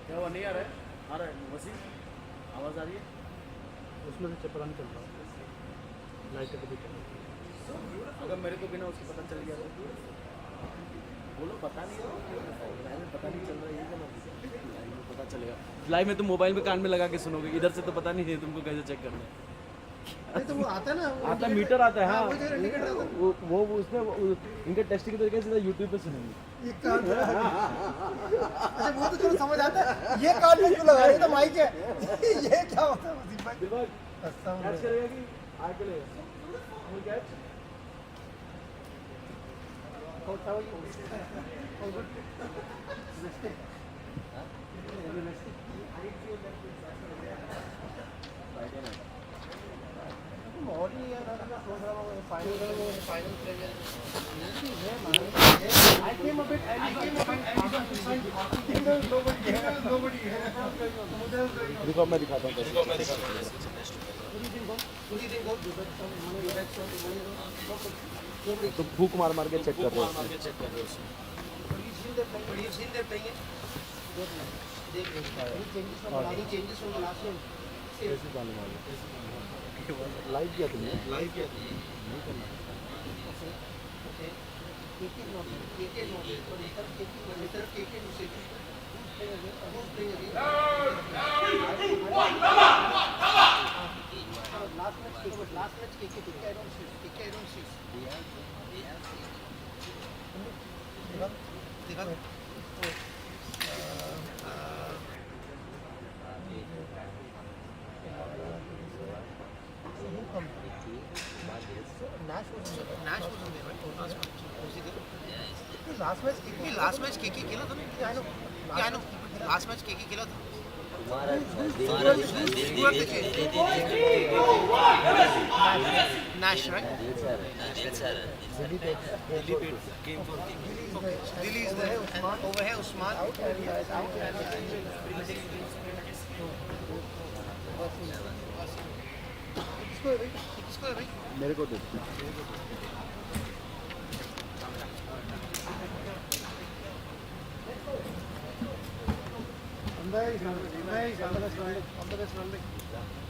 क्या वो नहीं आ रहा है? आ रहा है वसीम, आवाज़ आ रही है? उसमें से चपरा नहीं चल रहा, लाइट पे दिख रहा। अगर मेरे को बिना उसके पता चल गया तो बोलो पता नहीं है, पता नहीं चल रहा है, ये क्या पता चलेगा। लाइव में तुम मोबाइल में कान में लगा के सुनोगे, इधर से तो पता नहीं है तुमको कैसे चेक करना है। अरे तो वो आता है ना, आता मीटर आता है। हाँ वो उसमें इनके टेस्टिंग के तरीके से यूट्यूब पे सुनेंगे। अच्छा वो तो चलो समझ आता है, ये कान में क्यों लगा रहे? तो माइक है, ये क्या होता है वसीम भाई? कैच करेगा कि आगे लेगा? वो कैच देखो मैं दिखाता हूँ। तो फूक मार मार के चेक कर रहे हो। लाइव किया तुमने? लाइव किया नहीं करना। लास्ट मैच के खेला था ना? क्या नो लास्ट मैच के खेला था? Nash, right? Delhi is there, and over here Usman. किसको है भाई? मेरे को दे।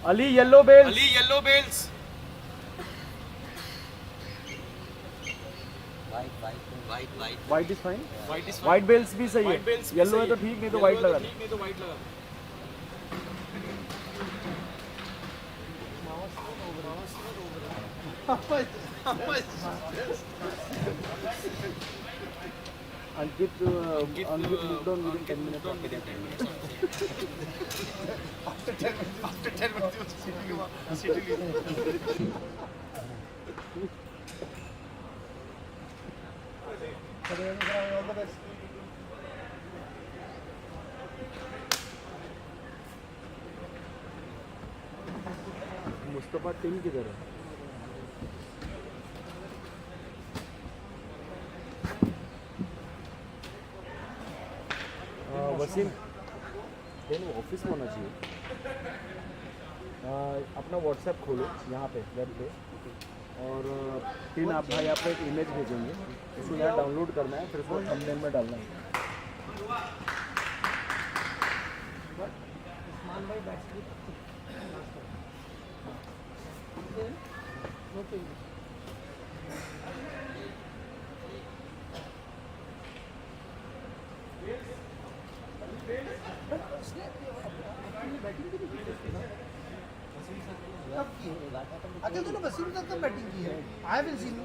Ali yellow bells. Ali yellow bells. White is fine. White is fine. White bells भी सही है। येलो है तो ठीक, नहीं तो white लगा। ठीक नहीं तो white लगा। Ankit moved on within 10 minutes. After 10 minutes, sitting. All the best. Mustafa team किधर है? वसीम दोनों ऑफिस में होना चाहिए। अपना व्हाट्सएप खोलो यहाँ पे वेब पे, और फिर आप भाई आपको एक इमेज भेजेंगे, उसको यहाँ डाउनलोड करना है, फिर उसको थंबनेल में डालना है। अकेले तो वसीम तक कब बैटिंग की है? I haven't seen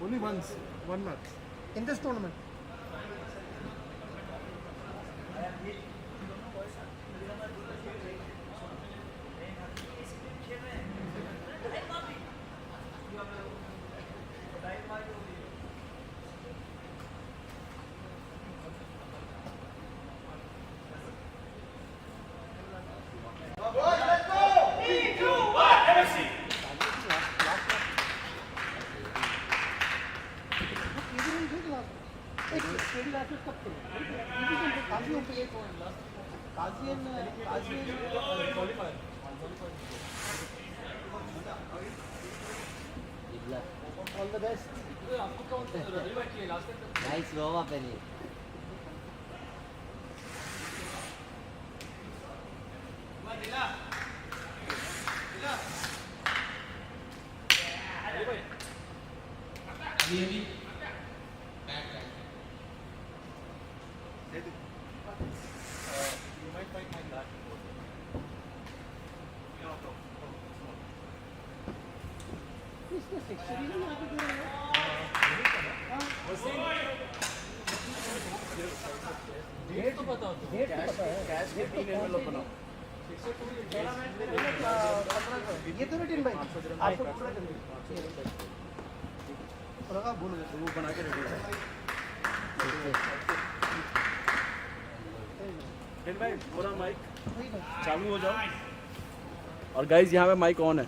Only once, one match. in this tournament. All the best. Nice Thambapanni. Cash के 3 एनवेलप बनाओ। ये तो रूटीन भाई आपको पूरा कर दो लगा बोलो वो बना के रेडी है। फिर भाई पूरा माइक चालू हो जाओ। और गाइस यहाँ पे माइक ऑन है।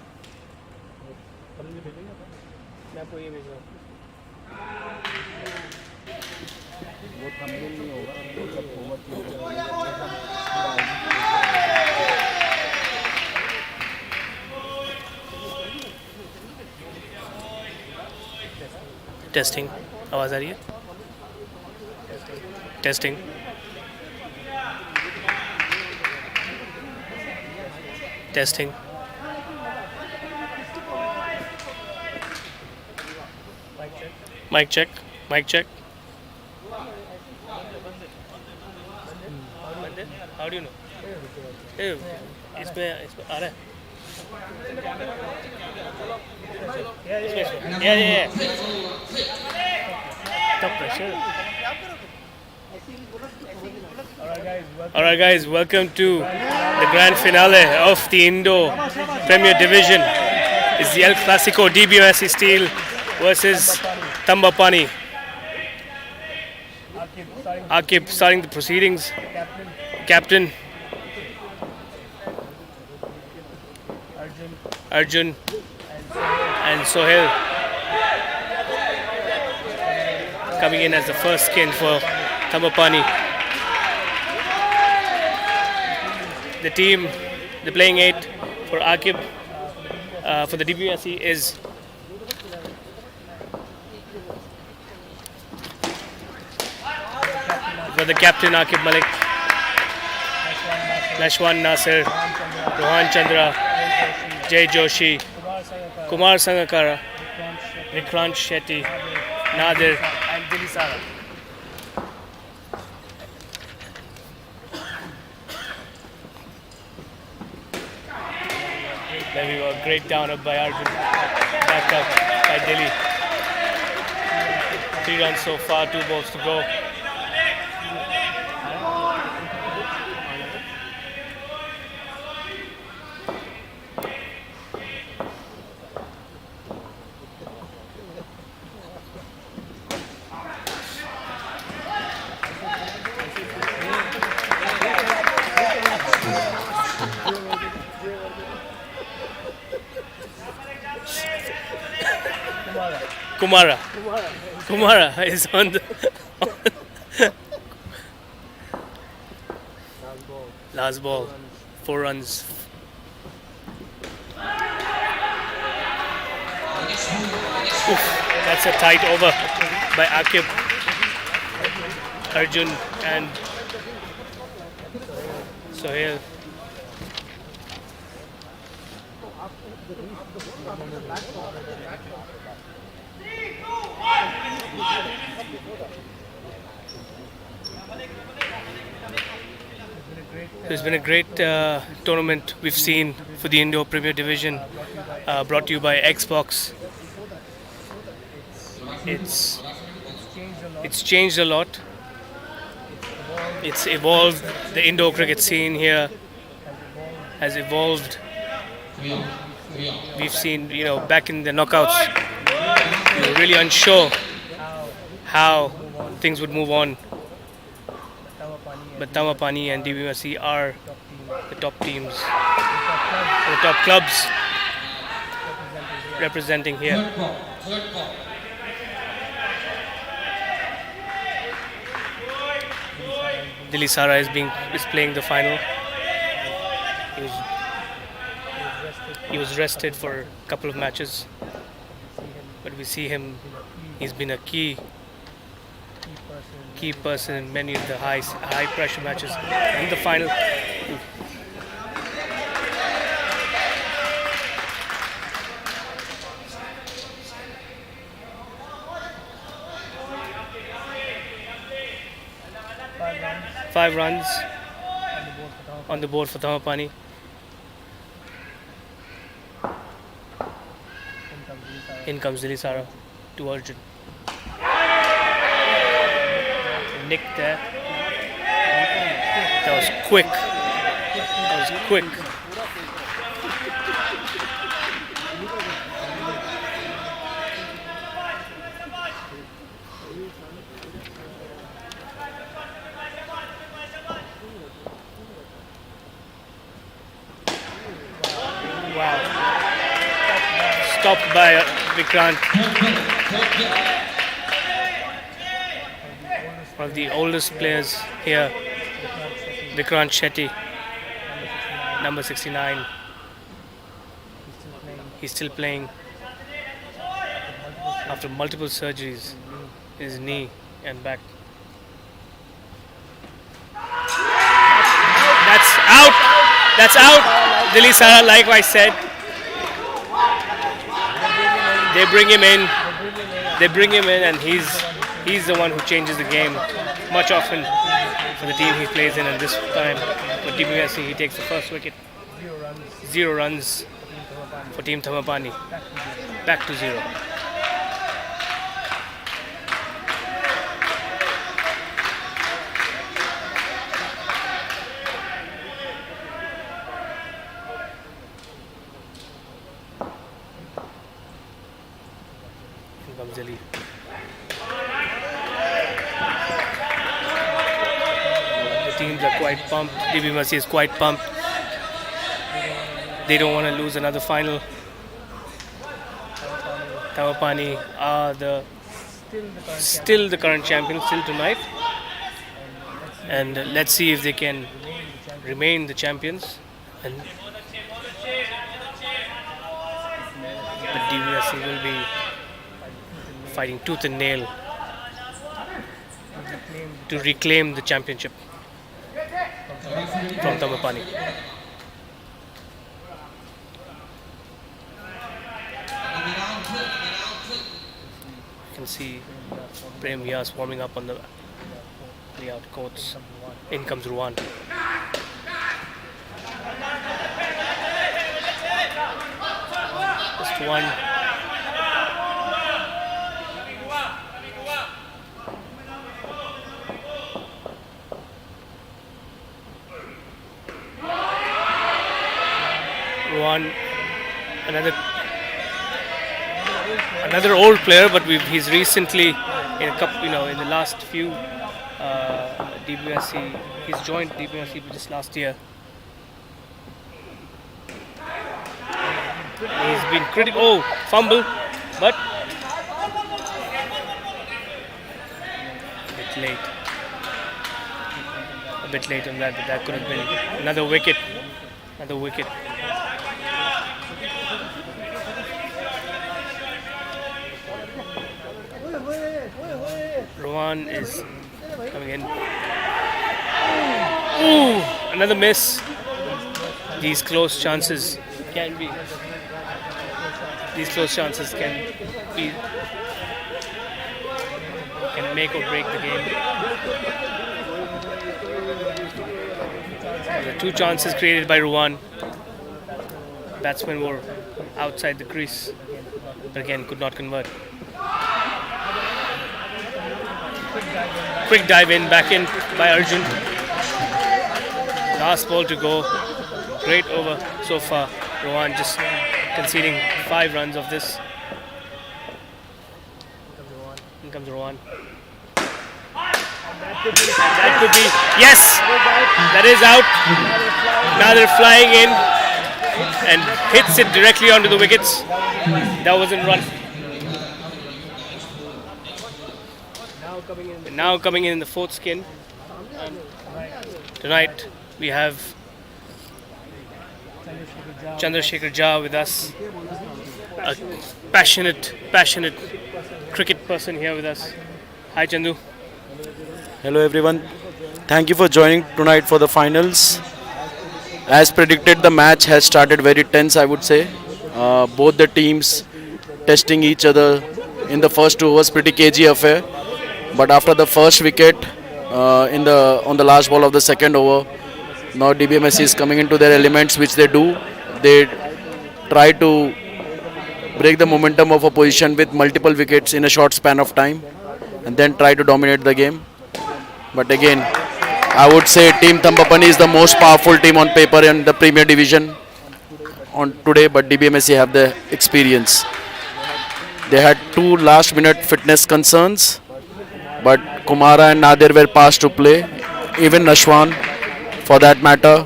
मैं आपको ये भेज रहा हूँ वो थंबनेल नहीं होगा, वो सब होमवर्क टेस्टिंग आवाज़ आ रही है? Testing testing mic check mic check. How do you know? इसमें आ रहा है। Yeah. The pressure. Alright guys, welcome to the grand finale of the Indo Premier Division. It's the El Clasico Dbmsc Steel versus Thambapanni. Akib starting the proceedings. Captain Arjun and Sohail coming in as the first skin for Thambapanni. The team, the playing 8 for Akib for the Dbmsc is for the captain Akib Malik, Lashwan Nasir, Rohan Chandra, Jay Joshi, Kumar Sangakara, Vikrant Shetty, Nadir and Dilisara. There we go, great down up by Arjun, back up by Dili. 3 runs so far, 2 balls to go. Kumara is on the last ball, 4 runs. Oof, that's a tight over by Akib, Arjun and Sohail. It's been a great tournament we've seen for the Indo Premier Division, brought to you by Xbox. It's changed a lot. It's evolved. The Indo cricket scene here has evolved. We've seen, back in the knockouts, we were really unsure how things would move on. But Thambapanni and Dbmsc are the top teams, the top clubs representing here. Dilisara is playing the final. He was rested for a couple of matches, but but we see him. He's been a key person in many of the high pressure matches. In the final, five runs on the board for Thambapanni. In comes Dilisara to Arjun. Nick there. That was quick. Wow. Stopped by Vikrant. One of the oldest players here, Vikrant Shetty, number 69. He's still playing after multiple surgeries, his knee and back. That's out. Dilisara, like I said, they bring him in, and he's the one who changes the game much often for the team he plays in, and this time for Dbmsc he takes the first wicket. 0 runs for Team Thambapanni. Back to 0. Here comes Delhi. Teams are quite pumped. Dbmsc is quite pumped. They don't want to lose another final. Thambapanni are still the current champions till tonight, and let's see if they can remain the champions. And but Dbmsc will be fighting tooth and nail to reclaim the championship from Thambapanni. You can see Prem Vyas warming up on the out courts. In comes Ruwan. Just one. Ruwan, another old player, but he's recently in the last few Dbmsc. He's joined Dbmsc just last year. He's been critical. Oh, fumble, but a bit late on that. But that could have been another wicket. Rohan is coming in. Ooh, another miss. These close chances can make or break the game. The 2 chances created by Rohan. Batsmen were outside the crease, but again could not convert. Quick dive in, back in by Arjun. Last ball to go. Great over so far. Rohan just conceding 5 runs of this. Here comes Rohan. That could be. Yes! That is out. Now they're flying in and hits it directly onto the wickets. That wasn't run. Now coming in the 4th skin. And tonight we have Chandrasekhar Jha with us. a passionate cricket person here with us. Hi, Chandu. Hello everyone. Thank you for joining tonight for the finals. As predicted, the match has started very tense, I would say. Both the teams testing each other in the first 2 overs, pretty cagey affair. But after the first wicket, on the last ball of the second over, now Dbmsc is coming into their elements, which they do. They try to break the momentum of opposition with multiple wickets in a short span of time, and then try to dominate the game. But again, I would say Team Thambapanni is the most powerful team on paper in the Premier Division on today, but Dbmsc have the experience. They had 2 last-minute fitness concerns, but Kumara and Nadir were passed to play, even Nashwan for that matter,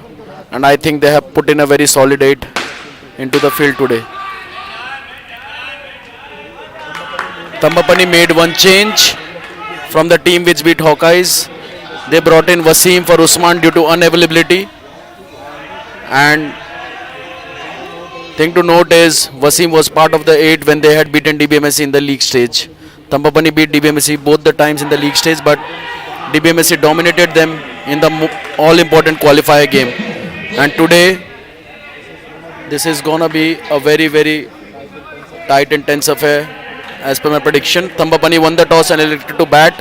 and I think they have put in a very solid 8 into the field today. Thambapanni made one change from the team which beat Hawkeyes. They brought in Wasim for Usman due to unavailability. And thing to note is Wasim was part of the 8 when they had beaten Dbmsc in the league stage. Thambapanni beat Dbmsc both the times in the league stage, but Dbmsc dominated them in the all-important qualifier game. And today, this is gonna be a very, very tight and tense affair. As per my prediction, Thambapanni won the toss and elected to bat,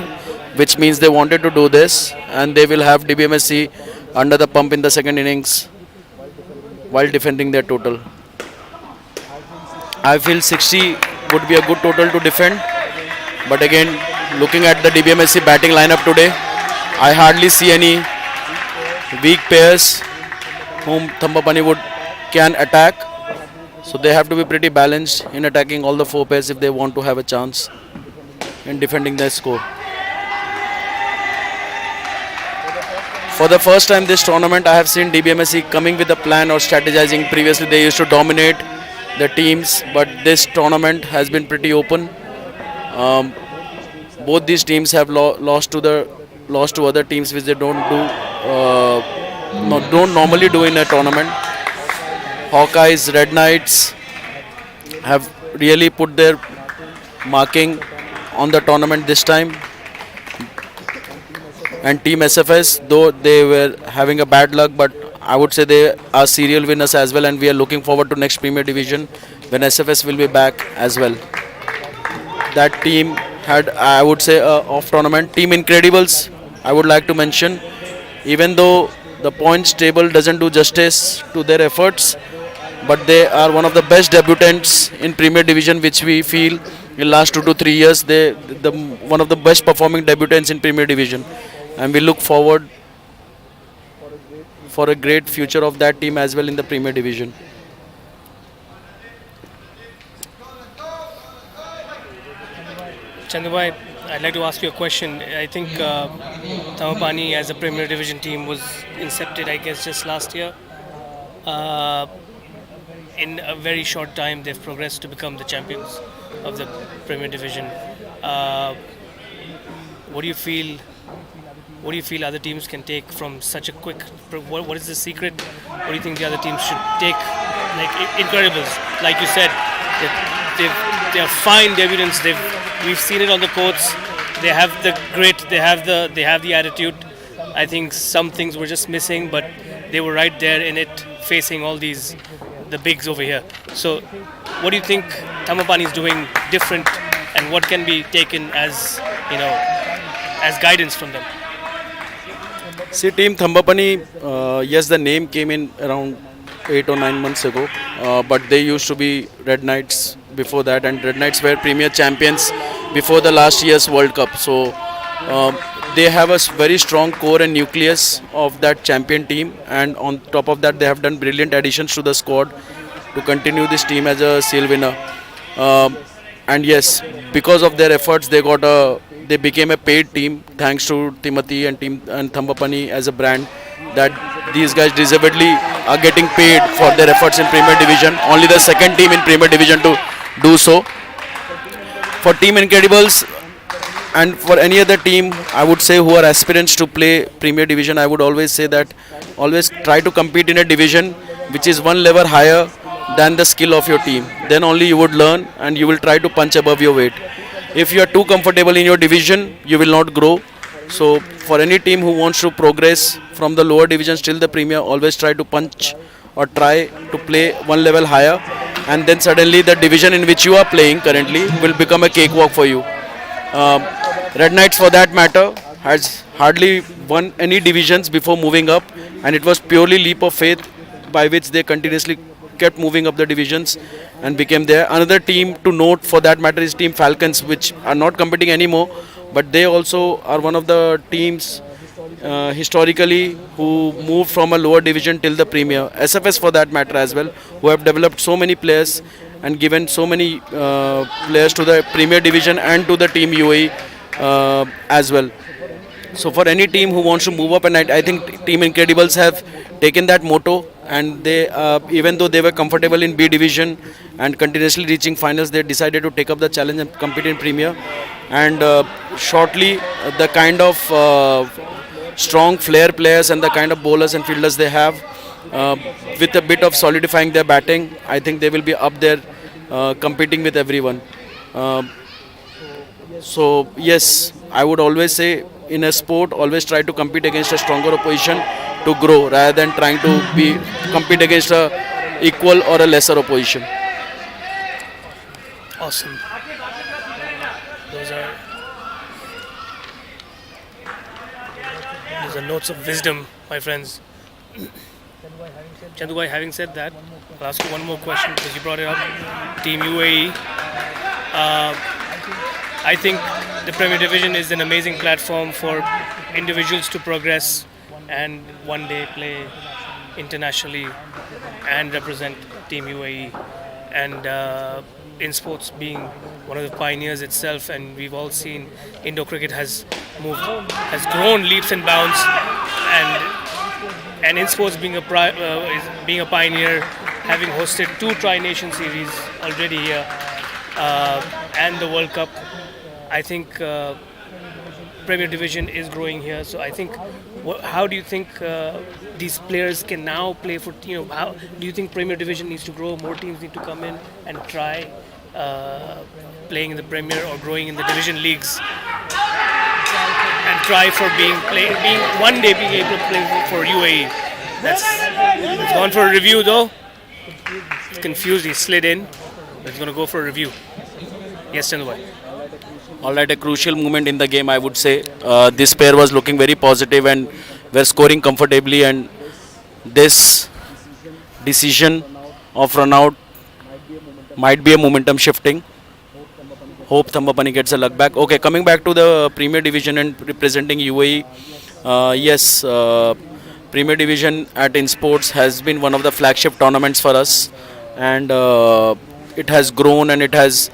which means they wanted to do this, and they will have Dbmsc under the pump in the second innings while defending their total. I feel 60 would be a good total to defend, but again, looking at the Dbmsc batting lineup today, I hardly see any weak pairs whom Thambapanni can attack. So they have to be pretty balanced in attacking all the 4 pairs if they want to have a chance in defending their score. For the first time this tournament, I have seen Dbmsc coming with a plan or strategizing. Previously they used to dominate the teams, but this tournament has been pretty open. Both these teams have lost to other teams, which they don't normally do in a tournament. Hawkeyes, Red Knights have really put their marking on the tournament this time. And Team SFS, though they were having a bad luck, but I would say they are serial winners as well, and we are looking forward to next Premier Division when SFS will be back as well. That team had, I would say, a off tournament. Team Incredibles, I would like to mention, even though the points table doesn't do justice to their efforts, but they are one of the best debutants in Premier Division, which we feel in last 2 to 3 years. They one of the best performing debutants in Premier Division, and we look forward for a great future of that team as well in the Premier Division. Chandubai, I'd like to ask you a question. I think Thambapanni as a Premier Division team was incepted, I guess, just last year. In a very short time, they've progressed to become the champions of the Premier Division. What do you feel? What do you feel other teams can take from such a quick? What is the secret? What do you think the other teams should take? Like Incredibles, like you said, they are fine debutants. We've seen it on the courts. They have the grit. They have the attitude. I think some things were just missing, but they were right there in it, facing all the bigs over here. So, what do you think Thambapanni is doing different, and what can be taken as as guidance from them? See, Team Thambapanni, yes, the name came in around 8 or 9 months ago, but they used to be Red Knights before that, and Red Knights were Premier champions before the last year's World Cup. So they have a very strong core and nucleus of that champion team, and on top of that, they have done brilliant additions to the squad to continue this team as a seal winner. And yes, because of their efforts, they became a paid team thanks to Timothy and Thambapanni as a brand, that these guys deservedly are getting paid for their efforts in Premier Division. Only the second team in Premier Division to do so. For Team Incredibles and for any other team, I would say, who are aspirants to play Premier Division, I would always say that always try to compete in a division which is one level higher than the skill of your team. Then only you would learn and you will try to punch above your weight. If you are too comfortable in your division, you will not grow. So for any team who wants to progress from the lower divisions till the Premier, always try to punch or try to play one level higher, and then suddenly the division in which you are playing currently will become a cakewalk for you. Red Knights, for that matter, has hardly won any divisions before moving up, and it was purely leap of faith by which they continuously kept moving up the divisions and became there. Another team to note for that matter is Team Falcons, which are not competing anymore, but they also are one of the teams historically who moved from a lower division till the Premier. SFS for that matter as well, who have developed so many players and given so many players to the Premier division and to the Team UAE as well. So for any team who wants to move up, and I think Team Incredibles have taken that motto, and they even though they were comfortable in B division and continuously reaching finals, they decided to take up the challenge and compete in Premier. And shortly the kind of strong flair players and the kind of bowlers and fielders they have, with a bit of solidifying their batting, I think they will be up there competing with everyone. So yes, I would always say in a sport, always try to compete against a stronger opposition to grow, rather than trying to compete against a equal or a lesser opposition. Awesome. Those are notes of wisdom, my friends. Chandubai, having said that, I'll ask you one more question because you brought it up. Team UAE. I think the Premier Division is an amazing platform for individuals to progress and one day play internationally and represent Team UAE. And Insportz being one of the pioneers itself, and we've all seen Indo cricket has grown leaps and bounds, and Insportz being a pioneer, having hosted 2 Tri-Nation series already here, and the World Cup. I think Premier Division is growing here. So I think, how do you think these players can now play for? How do you think Premier Division needs to grow? More teams need to come in and try playing in the Premier or growing in the division leagues, and try for being one day being able to play for UAE. It's gone for a review though. It's confused. He slid in. But he's going to go for a review. Yes, Chandubai. Alright, a crucial moment in the game, I would say. This pair was looking very positive and were scoring comfortably, and this decision of run out might be a momentum shifting. Hope Thambapanni gets a luck back. Okay, coming back to the Premier Division and representing UAE. Yes, Premier Division at Insportz has been one of the flagship tournaments for us, and it has grown, and it has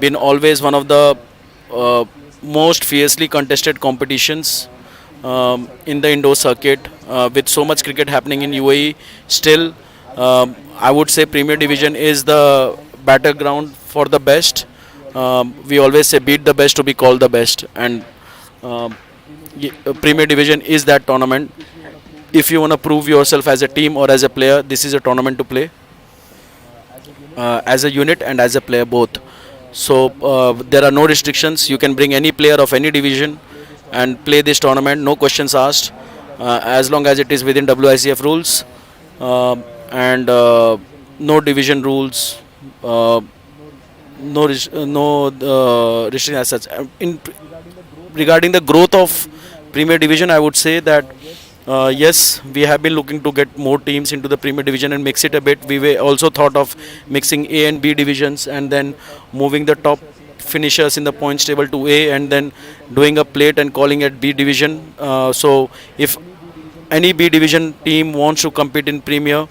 been always one of the most fiercely contested competitions in the indoor circuit, with so much cricket happening in UAE. Still, I would say Premier Division is the battleground for the best. We always say beat the best to be called the best, and Premier Division is that tournament. If you want to prove yourself as a team or as a player, this is a tournament to play, as a unit and as a player both. So there are no restrictions. You can bring any player of any division and play this tournament, no questions asked, as long as it is within WICF rules, and no division rules, no restriction as such. Regarding the growth of Premier Division, I would say that yes, we have been looking to get more teams into the Premier Division and mix it a bit. We were also thought of mixing A and B divisions, and then moving the top finishers in the points table to A, and then doing a plate and calling it B division. So if any B division team wants to compete in Premier,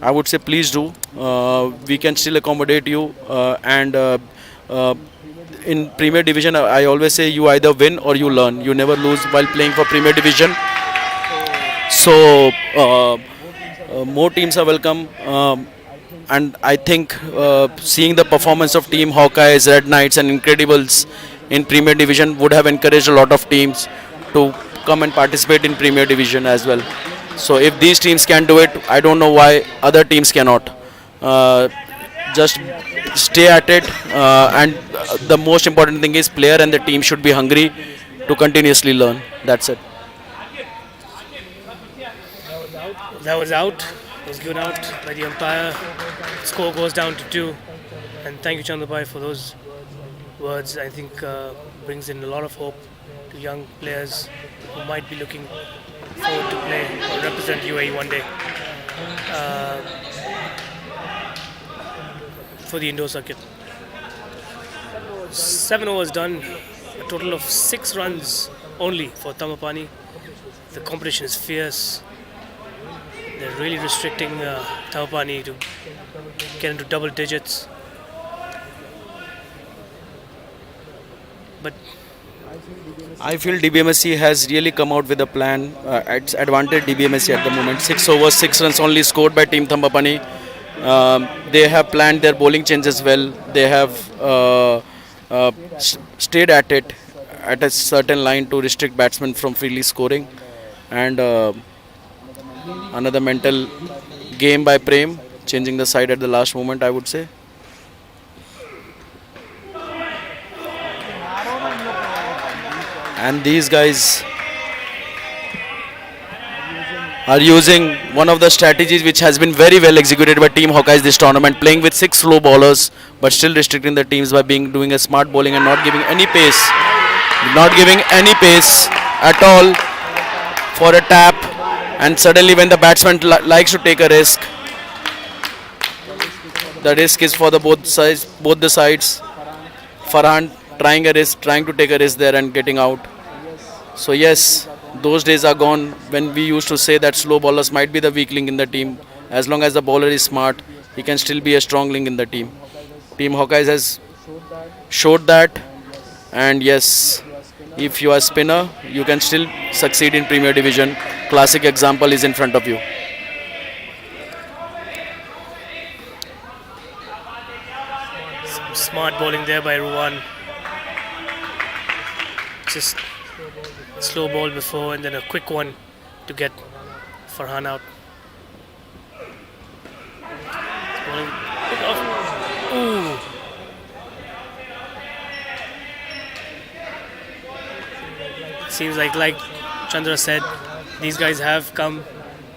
I would say please do. We can still accommodate you, and in Premier Division, I always say you either win or you learn. You never lose while playing for Premier Division. So more teams are welcome, and I think seeing the performance of Team Hawkeyes, Red Knights and Incredibles in Premier Division would have encouraged a lot of teams to come and participate in Premier Division as well. So if these teams can do it, I don't know why other teams cannot. Uh, just stay at it, and the most important thing is player and the team should be hungry to continuously learn. That's it. That was out. It was given out by the umpire. Score goes down to 2. And thank you, Chandrabai, for those words. I think brings in a lot of hope to young players who might be looking forward to play or represent UAE one day for the indoor circuit. 7 overs done, a total of 6 runs only for Thambapanni. The competition is fierce. They're really restricting Thambapanni to get into double digits. But I feel Dbmsc has really come out with a plan. It's advantage Dbmsc at the moment. 6 overs, 6 runs only scored by Team Thambapanni. They have planned their bowling changes well. They have stayed at it at a certain line to restrict batsmen from freely scoring. And another mental game by Prem, changing the side at the last moment, I would say. And these guys are using one of the strategies which has been very well executed by Team Hawkeyes this tournament, playing with 6 slow bowlers but still restricting the teams by doing a smart bowling and not giving any pace, at all for a tap. And suddenly when the batsman likes to take a risk, the risk is for both the sides. Farhan trying to take a risk there and getting out. So yes, those days are gone when we used to say that slow bowlers might be the weak link in the team. As long as the bowler is smart, he can still be a strong link in the team. Team Hawkeyes has showed that, and yes, if you are a spinner, you can still succeed in Premier Division. Classic example is in front of you. smart bowling there by Ruwan. Just slow ball before and then a quick one to get Farhan out. Ooh. Seems like Chandra said, these guys have come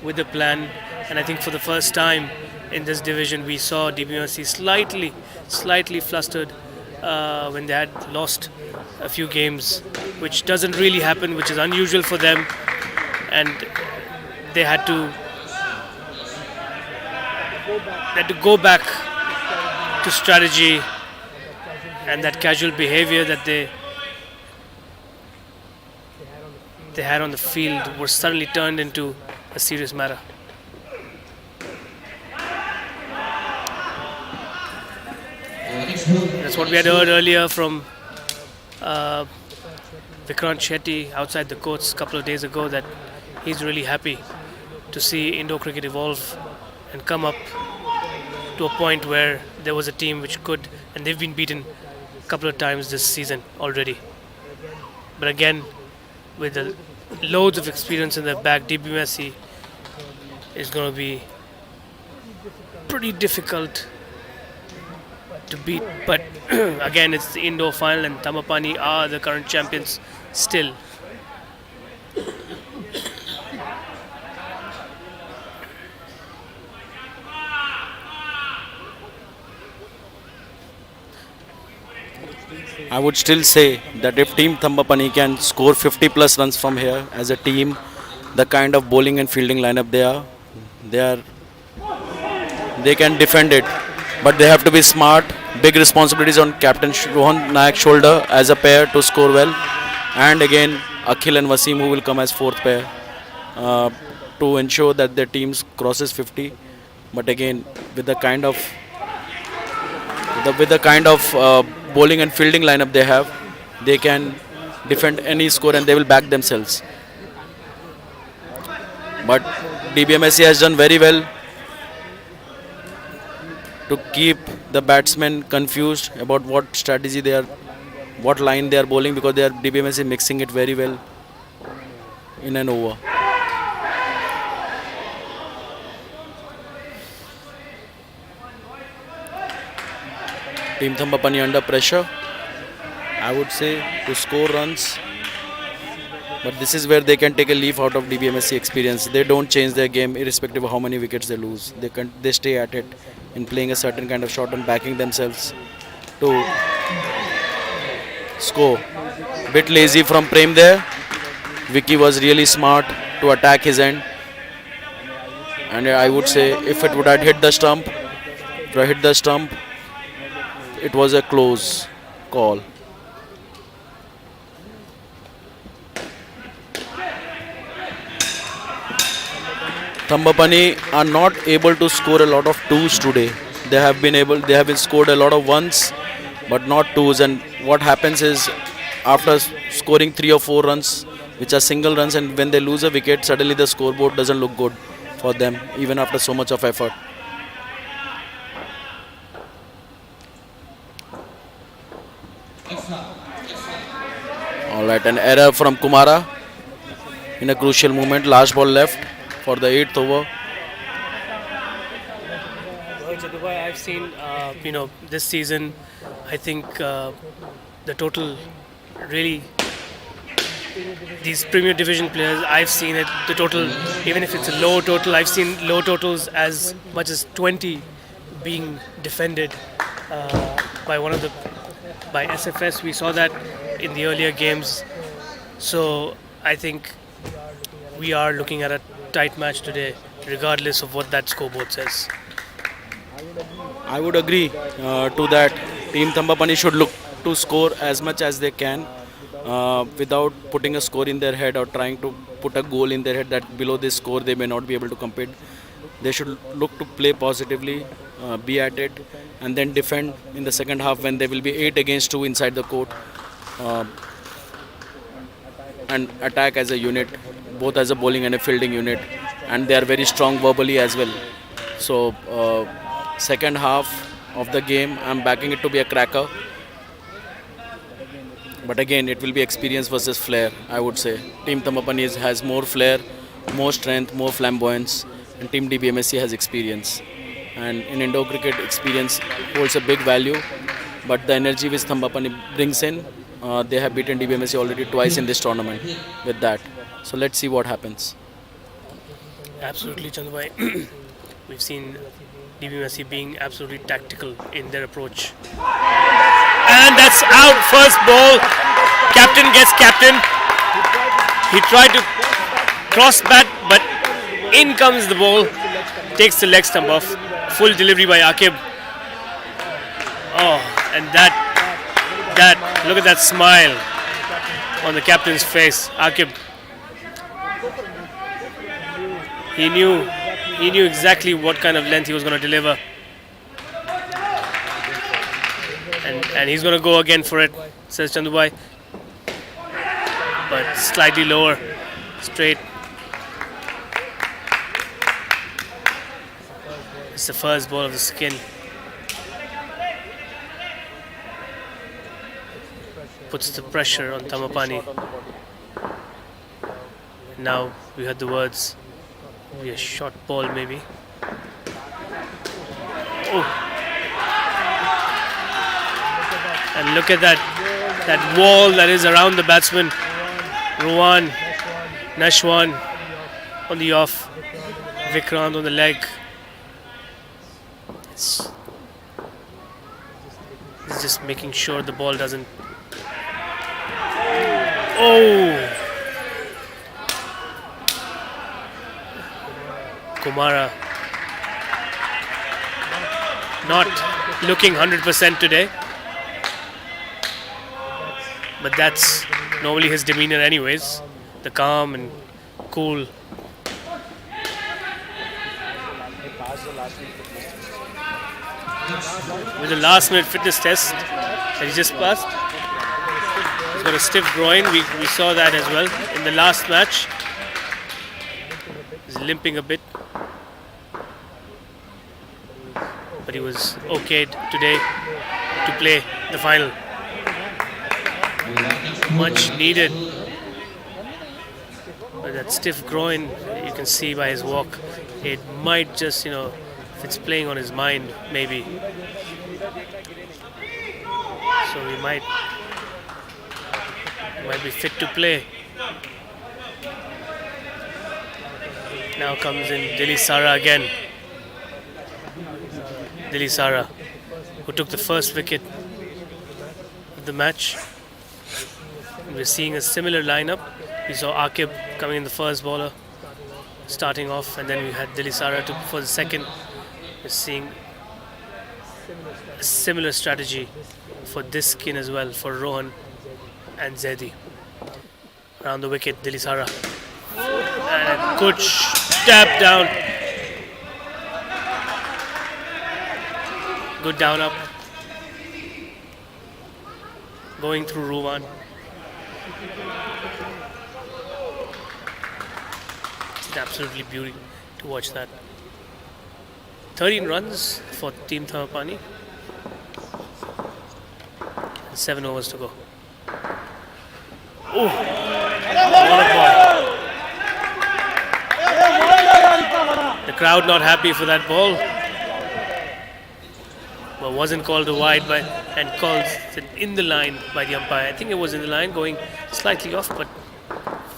with a plan, and I think for the first time in this division we saw Dbmsc slightly flustered when they had lost a few games, which doesn't really happen, which is unusual for them, and they had to go back to strategy, and that casual behavior that they had on the field was suddenly turned into a serious matter. That's what we had heard earlier from Vikrant Shetty outside the courts a couple of days ago, that he's really happy to see indoor cricket evolve and come up to a point where there was a team which could, and they've been beaten a couple of times this season already. But again, with the loads of experience in their back, Dbmsc is going to be pretty difficult to beat. But again, it's the indoor final, and Thambapanni are the current champions still. I would still say that if Team Thambapanni can score 50 plus runs from here as a team, the kind of bowling and fielding lineup they can defend it. But they have to be smart. Big responsibilities on Captain Rohan Nayak's shoulder as a pair to score well. And again, Akhil and Wasim, who will come as fourth pair to ensure that their teams crosses 50. But again, with the kind of bowling and fielding lineup they have, they can defend any score and they will back themselves. But Dbmsc has done very well to keep the batsmen confused about what strategy what line they are bowling, because they are Dbmsc mixing it very well in an over. Team Thambapanni under pressure, I would say, to score runs. But this is where they can take a leaf out of Dbmsc experience. They don't change their game irrespective of how many wickets they lose. They stay at it in playing a certain kind of shot and backing themselves to score. Bit lazy from Prem there. Vicky was really smart to attack his end. And I would say if it would have hit the stump, it was a close call. Thambapanni are not able to score a lot of twos today. They have been scored a lot of ones, but not twos. And what happens is, after scoring 3 or 4 runs, which are single runs, and when they lose a wicket, suddenly the scoreboard doesn't look good for them, even after so much of effort. Alright, an error from Kumara in a crucial moment. Last ball left for the 8th over. Well, Jadubhai, I've seen, this season, I think the total really, these Premier Division players, I've seen it, the total, even if it's a low total, I've seen low totals as much as 20 being defended by SFS. We saw that in the earlier games. So I think we are looking at a tight match today, regardless of what that scoreboard says. I would agree to that. Team Thambapanni should look to score as much as they can without putting a score in their head or trying to put a goal in their head that below this score they may not be able to compete. They should look to play positively, be at it, and then defend in the second half when there will be 8 against 2 inside the court, and attack as a unit, both as a bowling and a fielding unit, and they are very strong verbally as well. So second half of the game, I'm backing it to be a cracker. But again, it will be experience versus flair, I would say. Team Thambapanni has more flair, more strength, more flamboyance, and Team Dbmsc has experience. And in indoor cricket, experience holds a big value, but the energy which Thambapanni brings in, they have beaten Dbmsc already twice in this tournament with that. So let's see what happens. Absolutely, Chandubhai. We've seen Dbmsc being absolutely tactical in their approach. And that's out, first ball. Captain gets captain. He tried to cross bat, but in comes the ball. Takes the leg stump off. Full delivery by Akib. Oh, and that, look at that smile on the captain's face. Akib. He knew exactly what kind of length he was going to deliver. And he's going to go again for it, says Chandubhai. But slightly lower, straight. It's the first ball of the skin. Puts the pressure on Thambapanni. Now we heard the words, be a short ball maybe. Oh. And look at that wall that is around the batsman. Rohan, Nashwan on the off, Vikrant on the leg. It's just making sure the ball doesn't. Oh! Kumara not looking 100% today. But that's normally his demeanor anyways. The calm and cool. With the last minute fitness test that he just passed. He's got a stiff groin. We saw that as well in the last match. He's limping a bit. But he was okayed today to play the final. Much needed. But that stiff groin, you can see by his walk, it might just, if it's playing on his mind, maybe. So we might be fit to play. Now comes in Dilly Sara again. Dilly Sara, who took the first wicket of the match. We're seeing a similar lineup. We saw Akib coming in the first bowler, starting off, and then we had Dilly Sara for the second. We're seeing a similar strategy for this skin as well, for Rohan and Zaidi. Around the wicket, Dilly Sara. And a good stab down. Good down up. Going through Rohan. It's absolutely beauty to watch that. 13 runs for Team Thambapanni. 7 overs to go. Oh, what a ball. The crowd not happy for that ball. But wasn't called a wide and called in the line by the umpire. I think it was in the line, going slightly off, but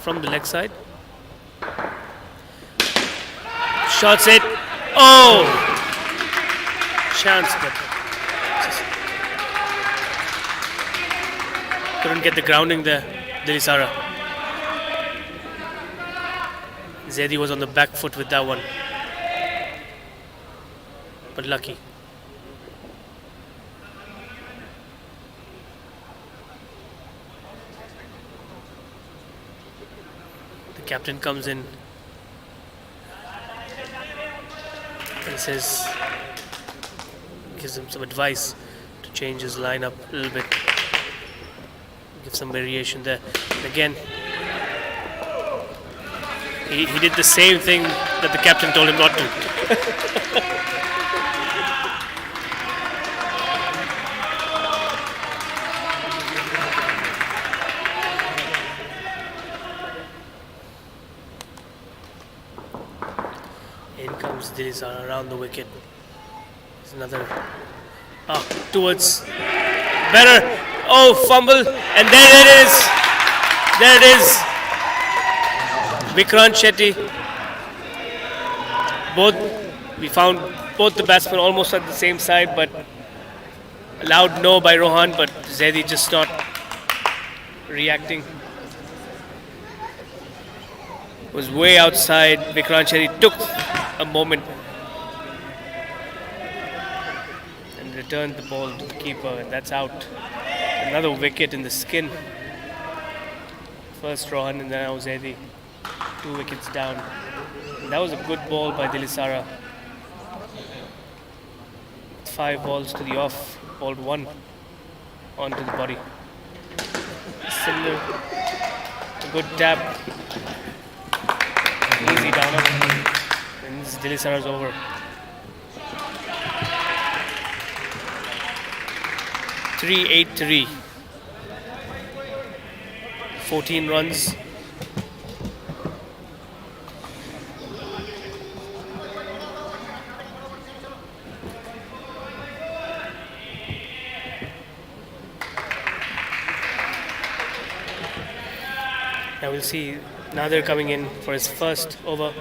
from the leg side. Shots it. Oh! Chance, but couldn't get the grounding there, Dilly Sara. Zaidi was on the back foot with that one. But lucky. The captain comes in and says, gives him some advice to change his lineup a little bit. Give some variation there. And again, he did the same thing that the captain told him not to. In comes Dilly Sara around the wicket. There's another towards better. Oh, fumble, and there it is. There it is. Vikrant Shetty. We found both the batsmen almost at the same side, but allowed no by Rohan, but Zaidi just not reacting. Was way outside. Vikrant Shetty took a moment and returned the ball to the keeper, and that's out. Another wicket in the skin. First Rohan and then now Zaidi. 2 wickets down. And that was a good ball by Dilly Sara. 5 balls to the off, balled 1 onto the body. Similar, a good tap. Easy down up. And this Dilly Sara's over. 3-8-3. 14 runs. Now we'll see Nadir coming in for his first over.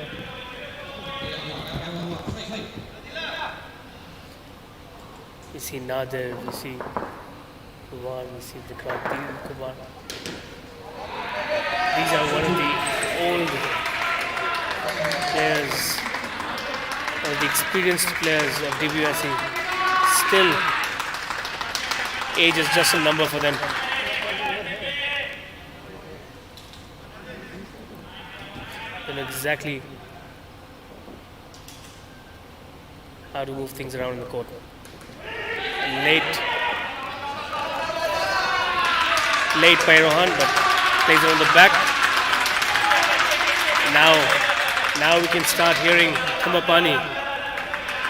We see Nadir, we see Kumar, we see Vikrant Kumar. These are one of the old players, or the experienced players of Dbmsc. Still, age is just a number for them. They know exactly how to move things around in the court. Late by Rohan, but plays it on the back. Now we can start hearing Thambapanni.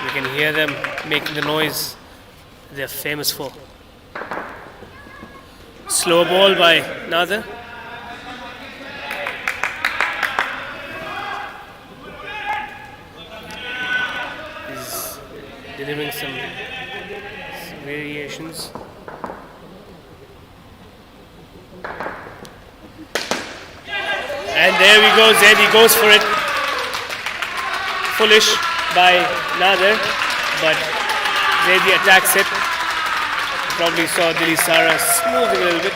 We can hear them making the noise they're famous for. Slow ball by Nadir. He's delivering some variations. And there we go, Zaidi goes for it. Foolish by Nader, but Zaidi attacks it. Probably saw Dili Sara smoothing a little bit,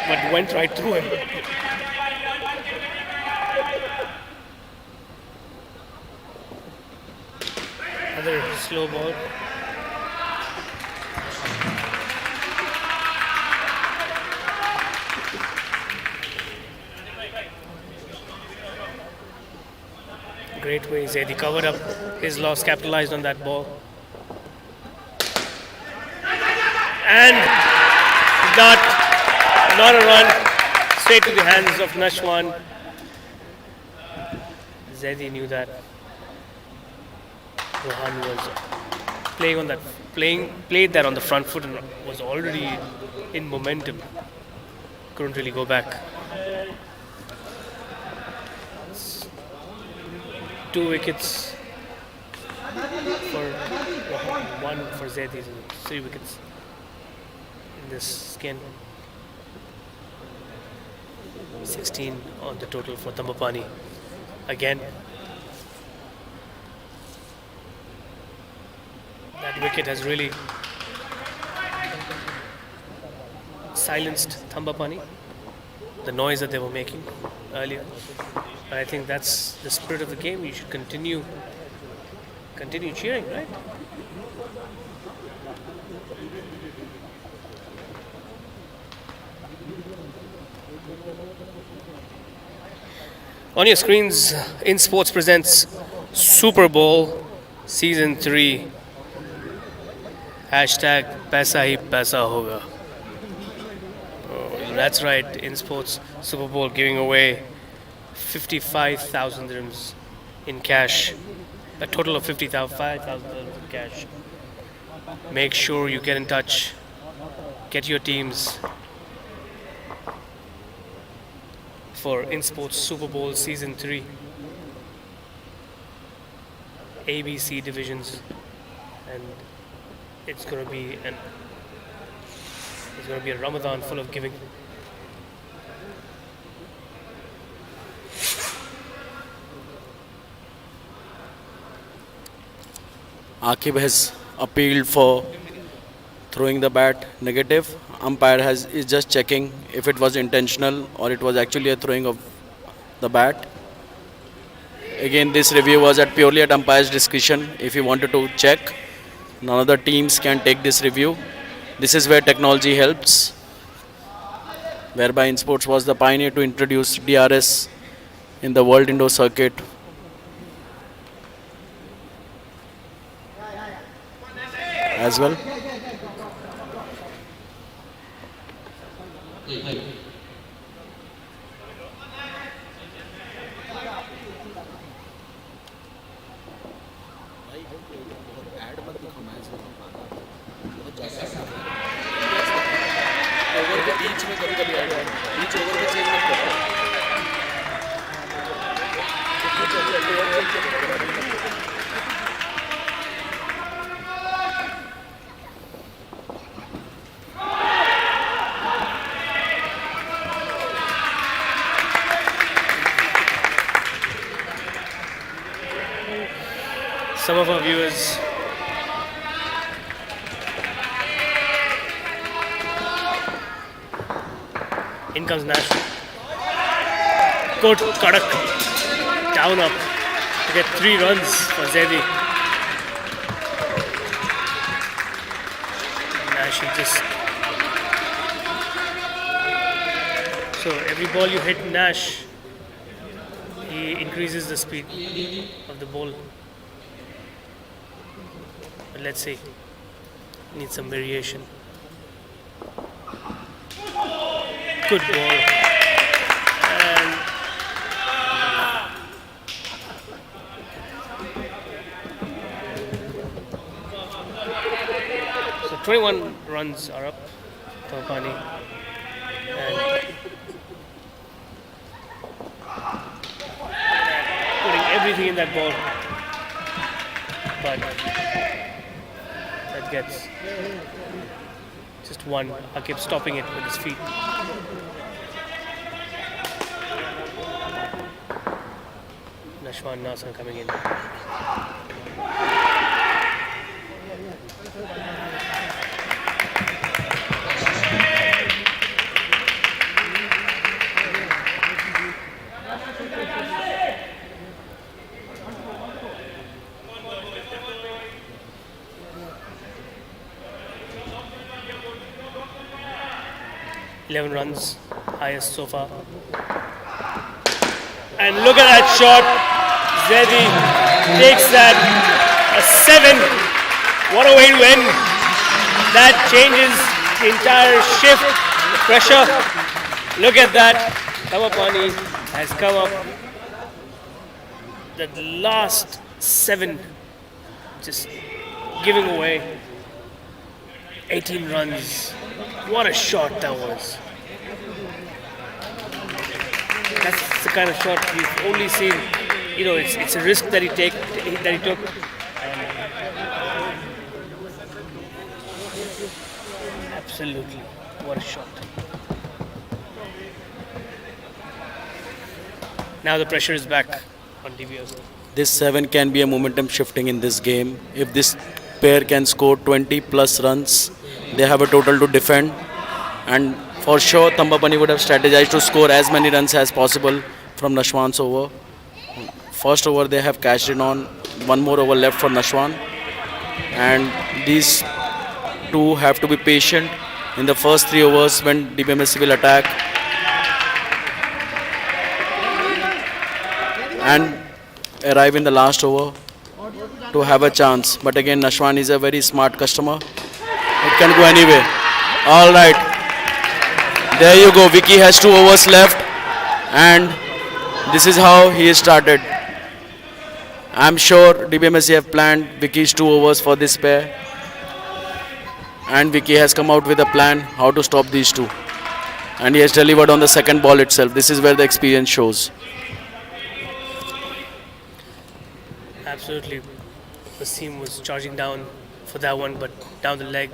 but went right through him. Another slow ball. Great way, Zaidi covered up his loss, capitalized on that ball. And not a run, straight to the hands of Nashwan. Zaidi knew that Rohan was played that on the front foot and was already in momentum. Couldn't really go back. 2 wickets for Rohan, 1 for Zaidi, and 3 wickets in this skin. 16 on the total for Thambapanni. Again, that wicket has really silenced Thambapanni, the noise that they were making earlier. But I think that's the spirit of the game. You should continue cheering, right? On your screens, Insportz presents Super Bowl Season 3. Hashtag Paisa hi Paisa hoga. Oh, that's right, Insportz Super Bowl giving away 55,000 dirhams in cash. A total of 55,000 dirhams in cash. Make sure you get in touch. Get your teams for Insportz Super Bowl Season 3. ABC divisions, and it's going to be a Ramadan full of giving. Akib has appealed for throwing the bat negative. Umpire is just checking if it was intentional or it was actually a throwing of the bat. Again, this review was purely at umpire's discretion. If he wanted to check, none of the teams can take this review. This is where technology helps, whereby Insportz was the pioneer to introduce DRS in the World Indoor Circuit. As well. Some of our viewers in comes Nash. Good Kadak down up to get 3 runs for Zaidi. Nash just so every ball you hit Nash, he increases the speed of the ball. But let's see, need some variation. Good ball. And so 21 runs are up, Thambapanni, and putting everything in that ball, but that gets just one. Akib stopping it with his feet. Nashwan Nasser coming in. Eleven runs, highest so far. And look at that shot. Zedi takes that. A 7. What a way to end. That changes the entire shift. Pressure. Look at that. Thambapanni has come up. That last 7 just giving away 18 runs. What a shot that was. That's the kind of shot we've only seen. You know, it's a risk that he took. Absolutely, what a shot. Now the pressure is back on Dbmsc. This 7 can be a momentum shifting in this game. If this pair can score 20 plus runs, they have a total to defend. And for sure, Thambapanni would have strategized to score as many runs as possible from Nashwan's over. First over they have cashed in on. One more over left for Nashwan. And these two have to be patient in the first 3 overs when Dbmsc will attack. And arrive in the last over to have a chance. But again, Nashwan is a very smart customer. It can go anyway. All right. There you go. Vicky has 2 overs left. And this is how he started. I'm sure Dbmsc have planned Vicky's 2 overs for this pair. And Vicky has come out with a plan how to stop these two. And he has delivered on the second ball itself. This is where the experience shows. Absolutely. Wasim was charging down for that one, but down the leg,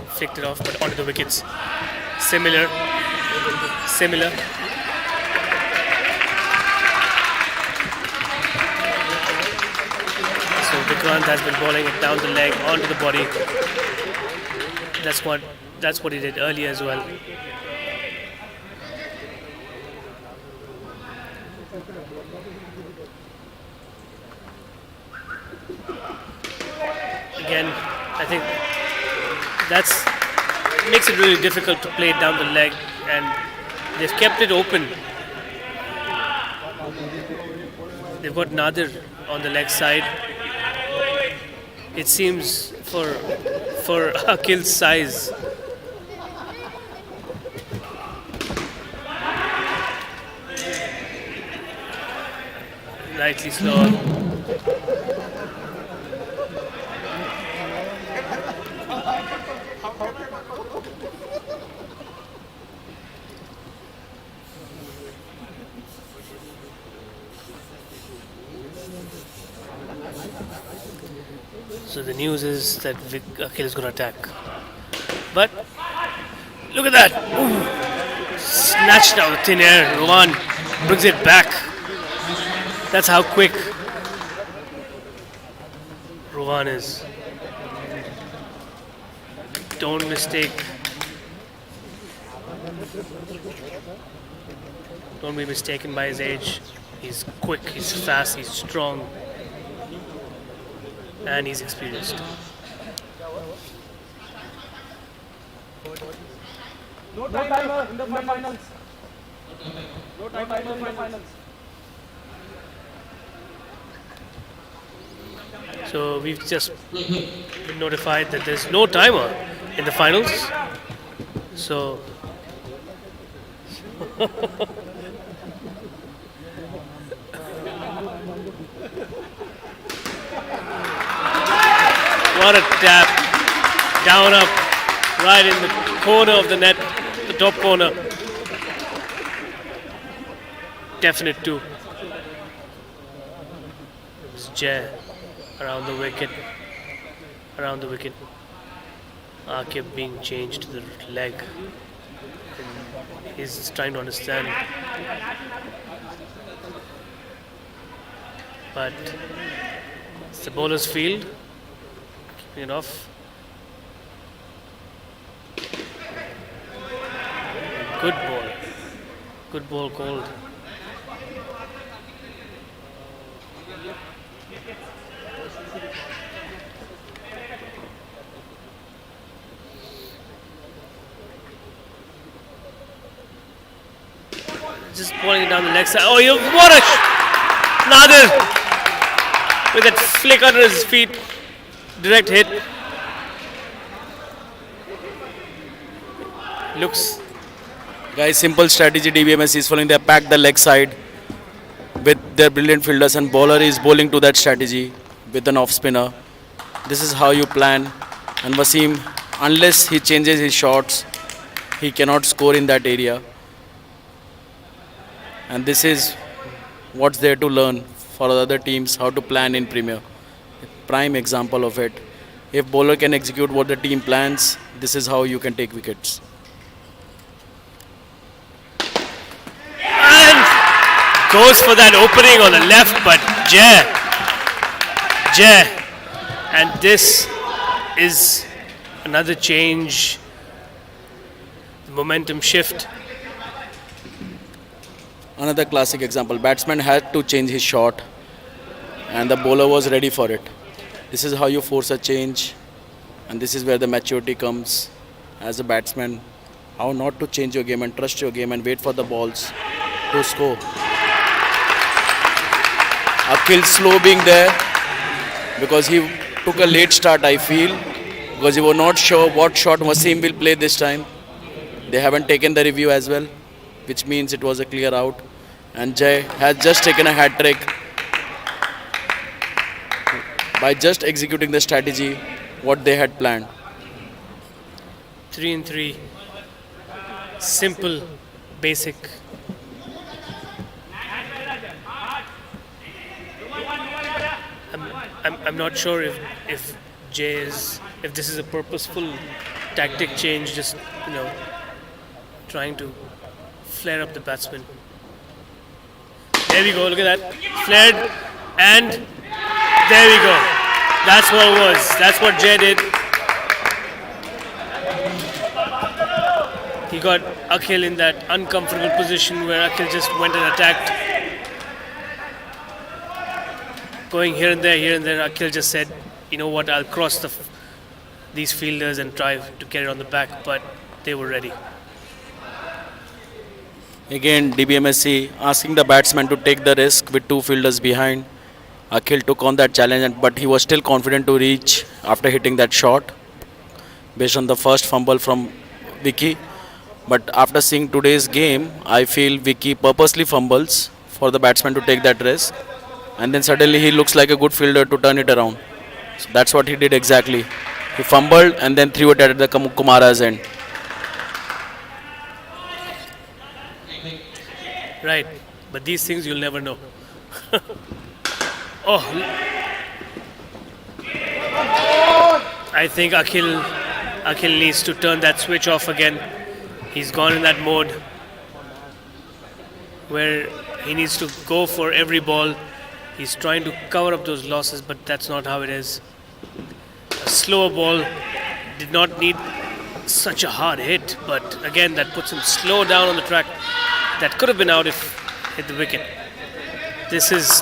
flicked it off, but onto the wickets. Similar. So Vikrant has been bowling it down the leg, onto the body. That's what he did earlier as well. Again, I think that's makes it really difficult to play it down the leg, and they've kept it open. They've got Nadir on the leg side. It seems for Akil's size. Lightly slow. So the news is that Akil is going to attack. But look at that. Ooh. Snatched out of thin air. Rohan brings it back. That's how quick Rohan is. Don't be mistaken by his age. He's quick, he's fast, he's strong. And he's experienced. No timer in the finals. No timer in the finals. So we've just been notified that there's no timer in the finals. So what a tap. Down up, right in the corner of the net, the top corner. Definite 2. It's Jay around the wicket. Akib being changed to the leg. And he's trying to understand. but it's the bowler's field. Keeping it off. Good ball. Good ball called. Just bowling it down the leg side. Oh, what a Nadir with that flick under his feet. Direct hit. Looks. Guys, simple strategy DBMSC is following. They pack the leg side with their brilliant fielders, and bowler is bowling to that strategy with an off spinner. This is how you plan. And Wasim, unless he changes his shots, he cannot score in that area. And this is what's there to learn for the other teams, how to plan in Premier. Prime example of it. If bowler can execute what the team plans, this is how you can take wickets. And goes for that opening on the left, but Jay. And this is another change. The momentum shift. Another classic example. Batsman had to change his shot and the bowler was ready for it. This is how you force a change, and this is where the maturity comes as a batsman. How not to change your game and trust your game and wait for the balls to score. Akhil slow being there because he took a late start, I feel, because he was not sure what shot Wasim will play this time. They haven't taken the review as well, which means it was a clear out. And Jay has just taken a hat trick by just executing the strategy what they had planned. 3 and 3. Simple, basic. I'm not sure if this is a purposeful tactic change, just trying to flare up the batsman. There we go, look at that. Flared, and there we go. That's what it was. That's what Jay did. He got Akhil in that uncomfortable position where Akhil just went and attacked. Going here and there, Akhil just said, you know what, I'll cross these fielders and try to get it on the back, but they were ready. Again, Dbmsc asking the batsman to take the risk with two fielders behind. Akhil took on that challenge, but he was still confident to reach after hitting that shot based on the first fumble from Vicky. But after seeing today's game, I feel Vicky purposely fumbles for the batsman to take that risk. And then suddenly he looks like a good fielder to turn it around. So that's what he did exactly. He fumbled and then threw it at the Kumara's end. Right, but these things you'll never know. Oh, I think Akhil needs to turn that switch off again. He's gone in that mode where he needs to go for every ball. He's trying to cover up those losses, but that's not how it is. A slower ball did not need such a hard hit, but again, that puts him slow down on the track. That could have been out if hit the wicket. This is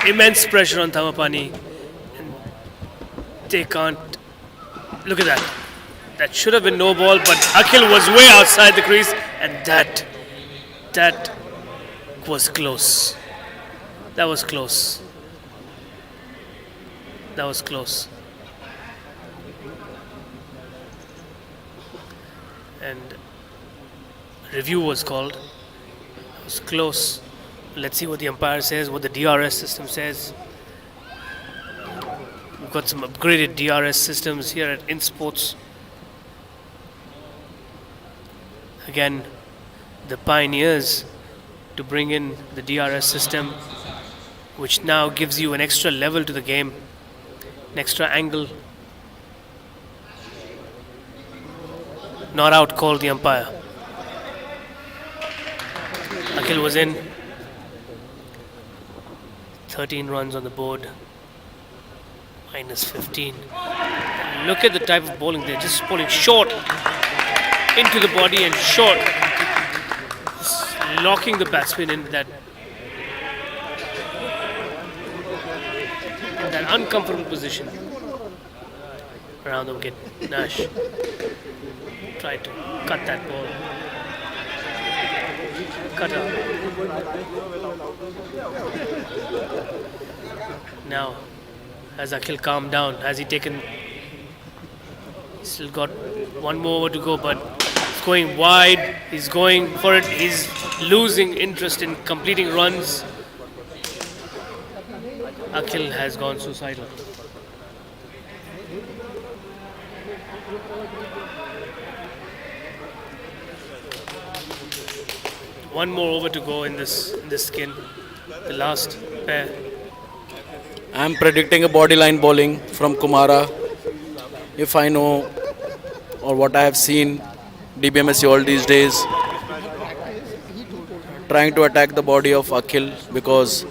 immense pressure on Thambapanni. And they can't. Look at that. That should have been no ball, but Akhil was way outside the crease, and that was close. That was close. That was close. And review was called. It was close. Let's see what the umpire says, what the DRS system says. We've got some upgraded DRS systems here at Insportz. Again, the pioneers to bring in the DRS system, which now gives you an extra level to the game, an extra angle. Not out, called the umpire. Akhil was in. 13 runs on the board. Minus 15. And look at the type of bowling. They're just bowling short into the body and short. Just locking the batsman in that uncomfortable position around the wicket. Nash tried to cut that ball. Cut out. Now, has Akhil calmed down? Has he taken? Still got one more over to go, but it's going wide. He's going for it. He's losing interest in completing runs. Akhil has gone suicidal. One more over to go in this skin. The last pair. I'm predicting a bodyline bowling from Kumara. If I know or what I have seen Dbmsc all these days, trying to attack the body of Akhil because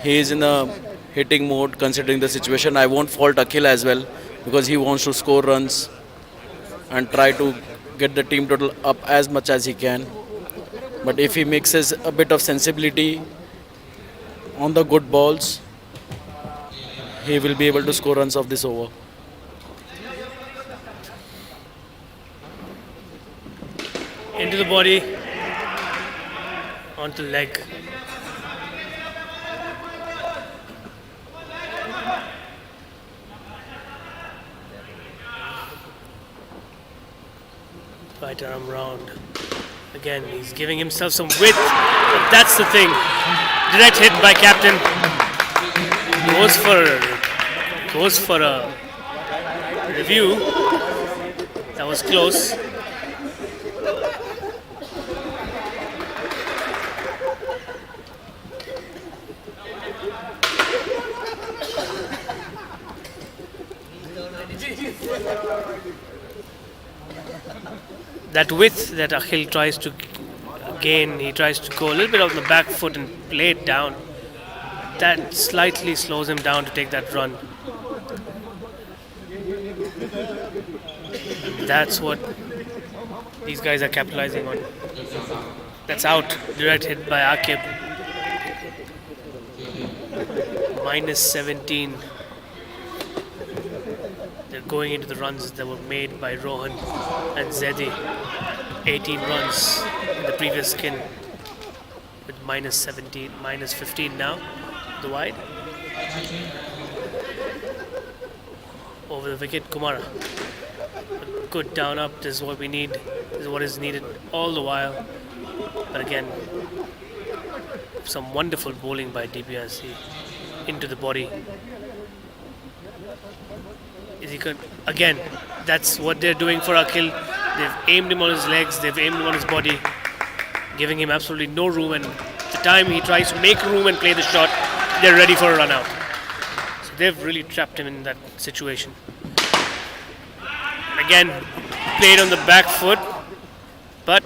he is in a hitting mode considering the situation. I won't fault Akhil as well because he wants to score runs and try to get the team total up as much as he can. But if he mixes a bit of sensibility on the good balls, he will be able to score runs of this over. Into the body, onto the leg. Right arm round. Again, he's giving himself some width, but that's the thing. Direct hit by captain. Goes for a review. That was close. That width that Akhil tries to gain, he tries to go a little bit on the back foot and play it down. That slightly slows him down to take that run. That's what these guys are capitalizing on. That's out. Direct hit by Akib. Minus 17. They're going into the runs that were made by Rohan and Zedi. 18 runs in the previous skin with minus 17, minus 15 now. The wide. Over the wicket, Kumara. A good down up. This is what we need. This is what is needed all the while. But again, some wonderful bowling by Dbmsc into the body. Is he good? Again, that's what they're doing for Akhil. They've aimed him on his legs, they've aimed him on his body, giving him absolutely no room, and the time he tries to make room and play the shot, they're ready for a run out. So they've really trapped him in that situation. And again, played on the back foot, but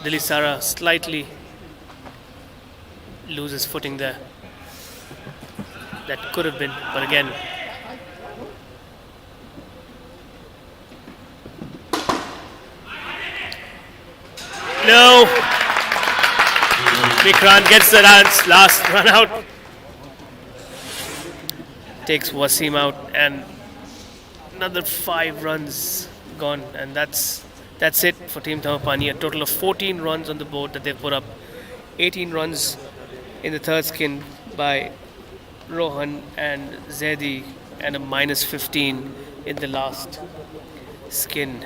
Dilisara slightly loses footing there. That could have been, but again, no. Vikrant gets the runs, last run out. Takes Wasim out, and another 5 runs gone, and that's it for Team Thambapanni. A total of 14 runs on the board that they've put up. 18 runs in the third skin by Rohan and Zedi, and a minus 15 in the last skin.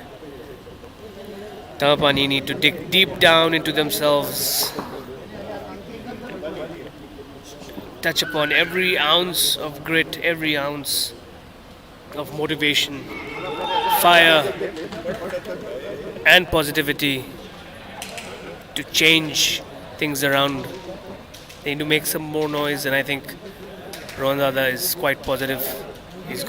Thambapanni need to dig deep down into themselves, touch upon every ounce of grit, every ounce of motivation, fire and positivity to change things around. They need to make some more noise, and I think Rohan Dada is quite positive. He's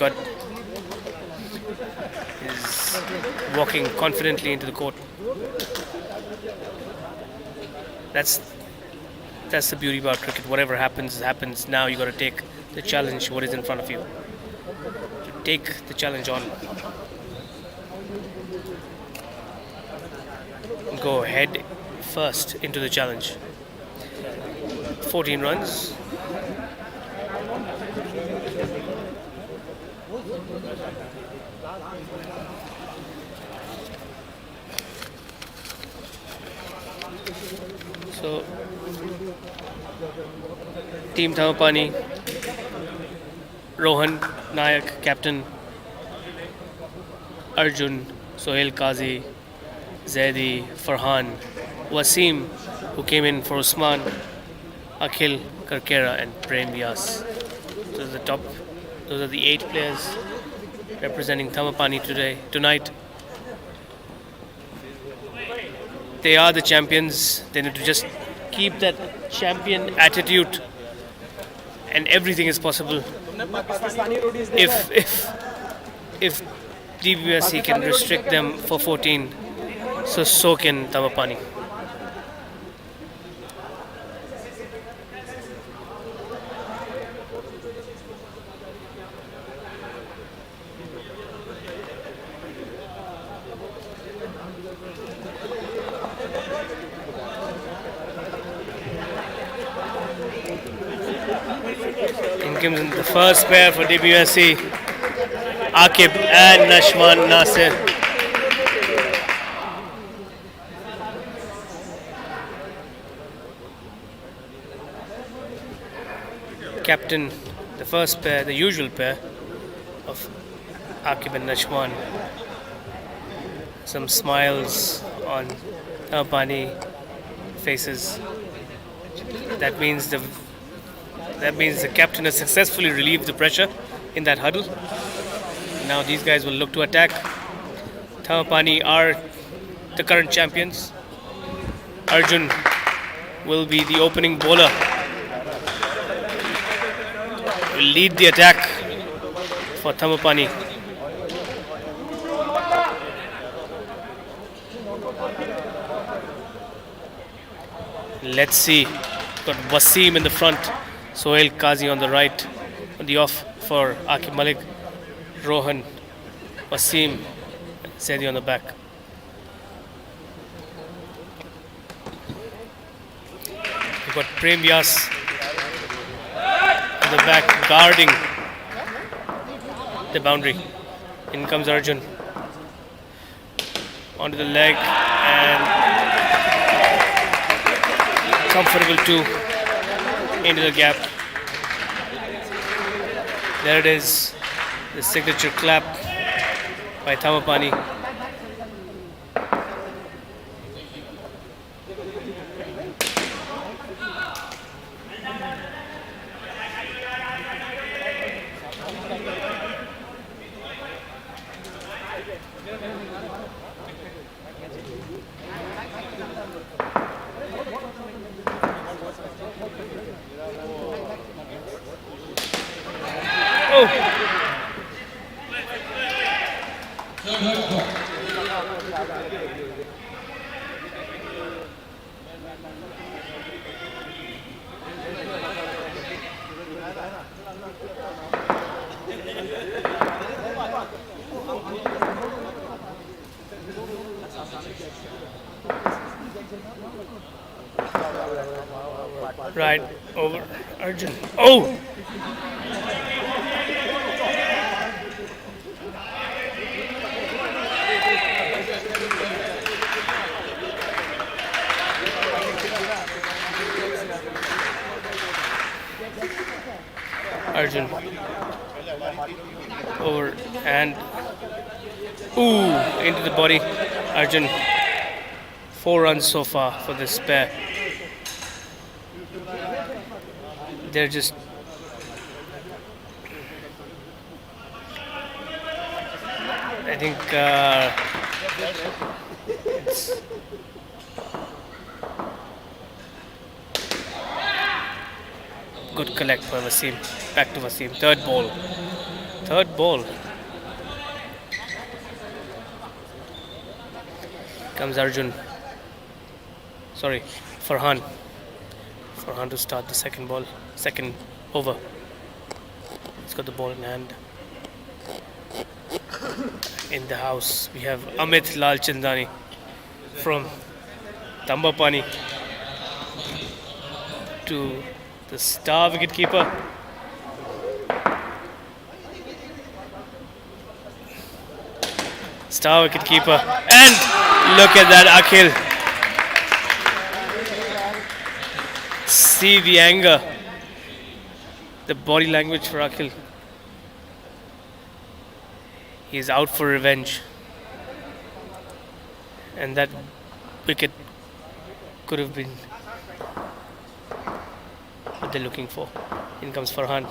walking confidently into the court. That's That's the beauty about cricket. Whatever happens, happens. Now you got to take the challenge, what is in front of you. Take the challenge on. Go head first into the challenge. 14 runs. So, Team Thambapanni, Rohan, Nayak, Captain, Arjun, Sohail Qazi, Zaidi, Farhan, Wasim, who came in for Usman, Akhil, Karkera, and Prem Vyas. Those are the 8 players representing Thambapanni tonight. They are the champions. They need to just keep that champion attitude, and everything is possible. If Dbmsc can restrict them for 14, so can Thambapanni. In comes the first pair for Dbmsc, Akib and Nashman Nasir. Captain, the first pair, the usual pair of Akib and Nashman. Some smiles on Thambapanni faces. That means the captain has successfully relieved the pressure in that huddle. Now these guys will look to attack. Thambapanni are the current champions. Arjun will be the opening bowler. Will lead the attack for Thambapanni. Let's see. Got Wasim in the front, Sohail Qazi on the right, on the off for Akib Malik, Rohan, Wasim, Zaidi on the back. We've got Prem Vyas on the back, guarding the boundary. In comes Arjun. Onto the leg and comfortable 2 into the gap. There it is, the signature clap by Thambapanni. Right over Arjun. Oh! Arjun over and into the body. Arjun, 4 runs so far for this pair. They're just I think it's good collect by Wasim. Back to Wasim. Third ball. Comes Arjun. Sorry, Farhan. Farhan to start the second over. He's got the ball in hand. In the house, we have Amit Lalchandani from Thambapanni to the star wicketkeeper. Star wicketkeeper, and look at that, Akhil. See the anger, the body language for Akhil. He is out for revenge, and that wicket could have been what they're looking for. In comes Farhan.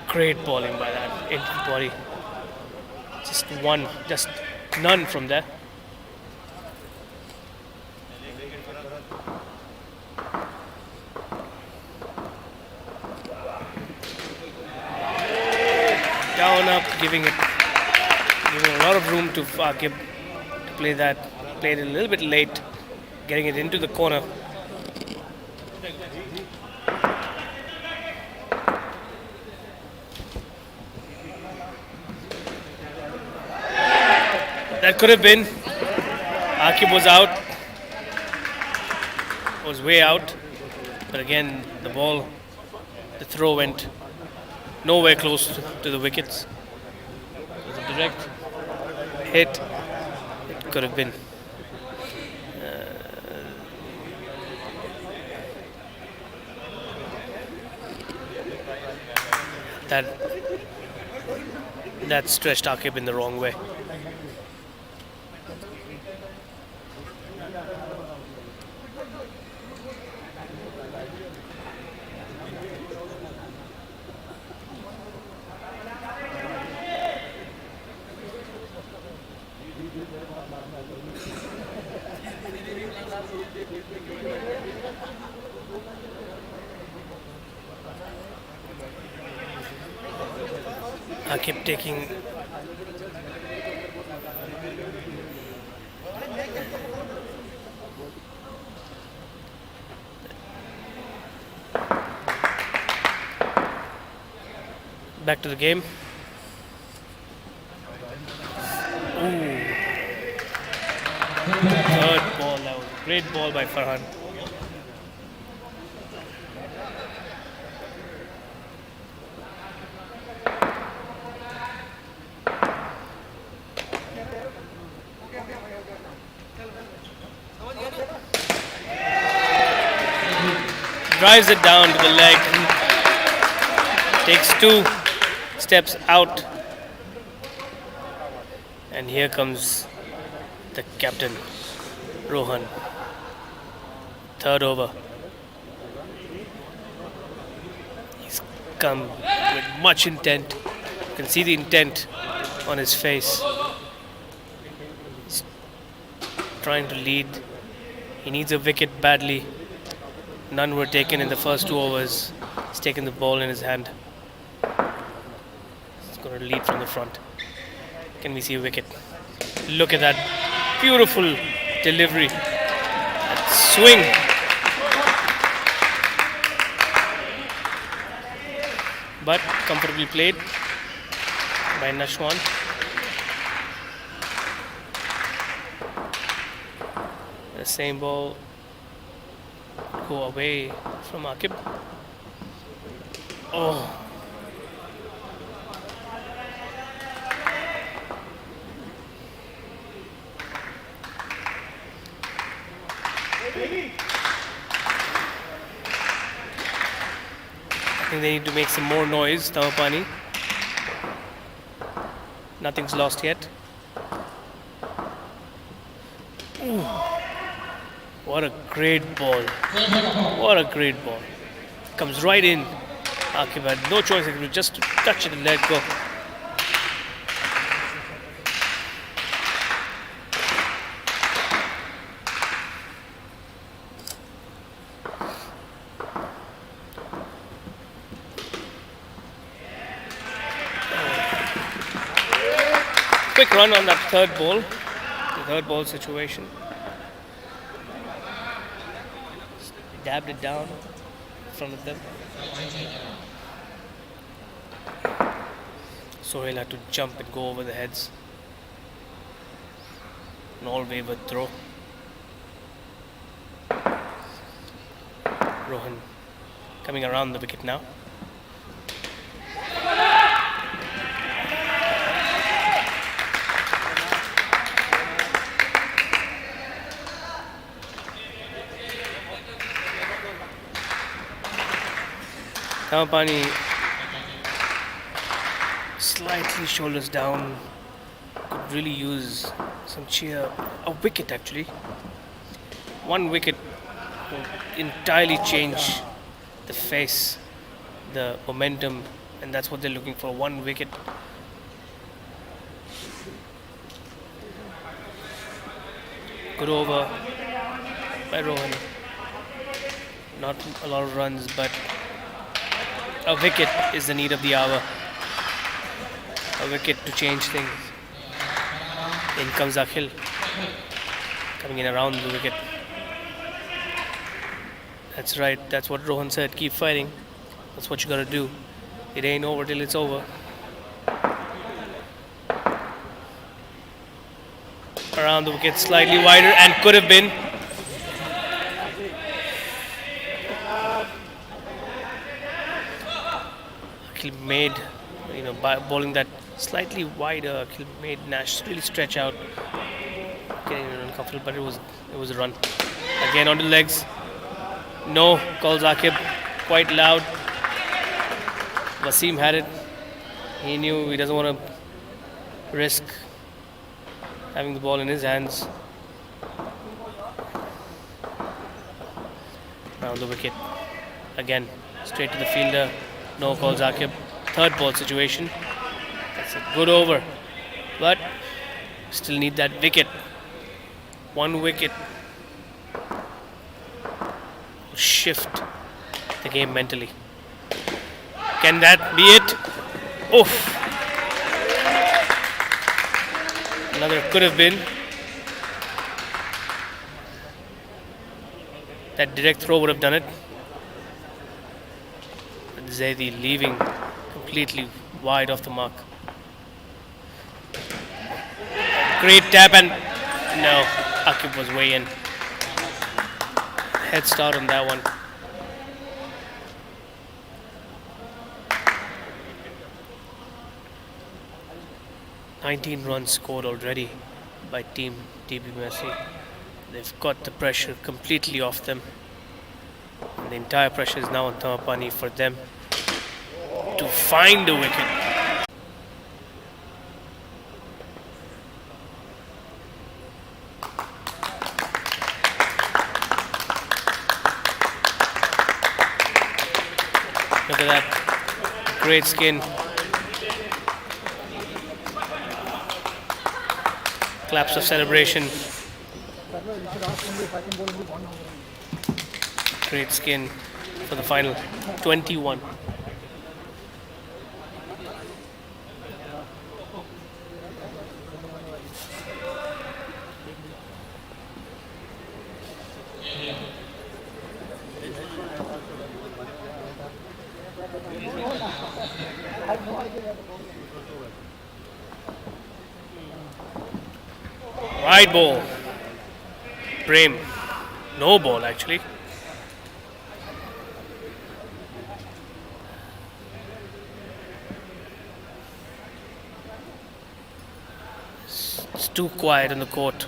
Great bowling by that into the body. Just none from there. Down up, giving a lot of room to Akib to play that. Played it a little bit late, getting it into the corner. That could have been. Akib was out, was way out, but again the throw went nowhere close to the wickets. It was a direct hit. It could have been. That stretched Akib in the wrong way. Akib taking back to the game. Third ball, that was a great ball by Farhan. Drives it down to the leg, takes 2 steps out, and here comes the captain, Rohan. Third over. He's come with much intent. You can see the intent on his face. He's trying to lead. He needs a wicket badly. None were taken in the first 2 overs. He's taken the ball in his hand. He's going to lead from the front. Can we see a wicket? Look at that beautiful delivery. That swing. But comfortably played by Nashwan. The same ball go away from Akib. Oh. I think they need to make some more noise, Thambapanni. Nothing's lost yet. Ooh. What a great ball. What a great ball. Comes right in. Akib had no choice, he could just touch it and let go. Quick run on that third ball. The third ball situation. dabbed it down in front of them. Sohail had to jump and go over the heads. An all-wayward throw. Rohan coming around the wicket now. Thambapanni slightly shoulders down. Could really use some cheer. A wicket actually. One wicket will entirely change the face, the momentum, and that's what they're looking for. One wicket. Good over by Rohan. Not a lot of runs, but a wicket is the need of the hour. A wicket to change things. In comes Akhil, coming in around the wicket. That's right, that's what Rohan said, keep fighting. That's what you gotta do. It ain't over till it's over. Around the wicket, slightly wider, and could have been. Akhil made, by bowling that slightly wider, Akhil made Nash really stretch out, getting uncomfortable, but it was a run. Again on the legs. No, calls Akib, quite loud. Wasim had it. He knew he doesn't want to risk having the ball in his hands. Around the wicket. Again, straight to the fielder. No, calls Akib. Third ball situation. That's a good over. But still need that wicket. One wicket. Shift the game mentally. Can that be it? Oof. Another could have been. That direct throw would have done it. But Zaidi leaving completely wide off the mark. Great tap, and no, Akib was way in. Head start on that one. "19 runs scored already by team Dbmsc. They've got the pressure completely off them. And the entire pressure is now on Thambapanni for them to find the wicket. Look at that. Great skin. Claps of celebration. Great skin for the final. 21. Wide ball. Prem. No ball actually. It's too quiet in the court.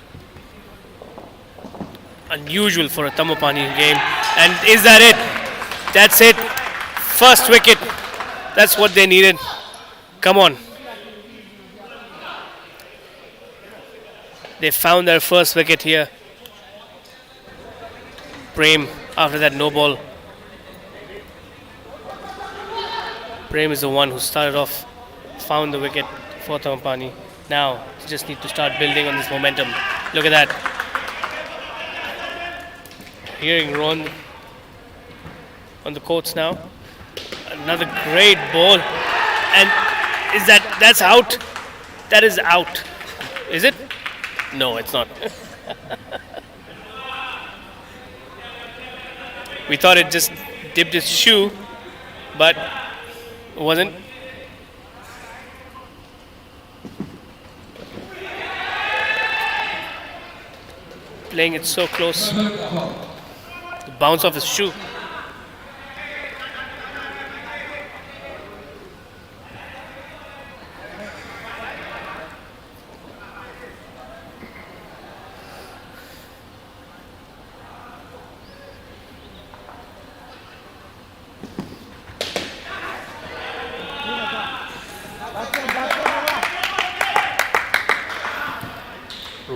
Unusual for a Thambapanni game. And is that it? That's it. First wicket. That's what they needed. Come on. They found their first wicket here. Prem after that no ball. Prem is the one who started off, found the wicket for Thambapanni. Now you just need to start building on this momentum. Look at that. Hearing Ron on the courts now. Another great ball. And that's out? That is out. Is it? No, it's not. We thought it just dipped his shoe, but it wasn't. Playing it so close. The bounce off his shoe.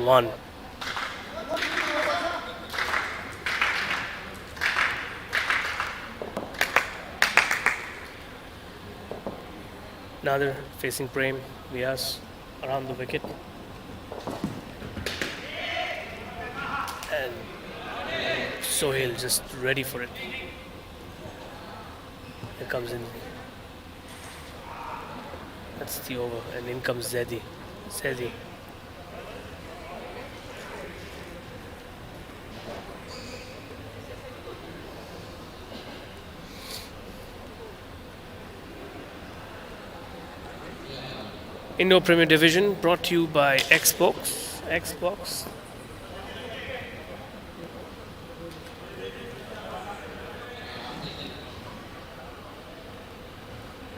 One. Another facing Prem Vyas around the wicket. And Sohail just ready for it. Here comes in. That's the over. And in comes Zedi. Indo Premier Division brought to you by Xbox.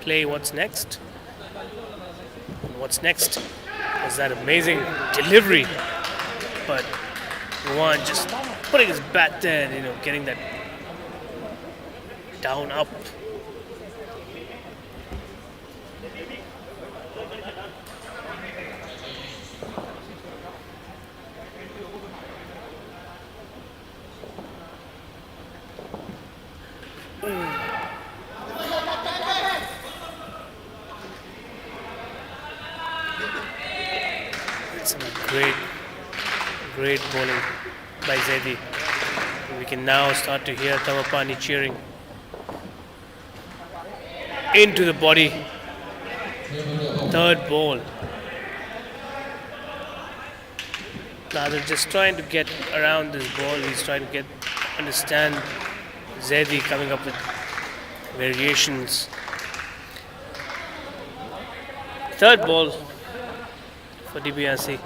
Play what's next. And what's next was that amazing delivery. But Rohan just putting his bat there, getting that down up. Some great bowling by Zedi. We can now start to hear Thambapanni cheering. Into the body. Third ball. Now they're just trying to get around this ball. He's trying to understand Zedi coming up with variations. Third ball for Dbmsc.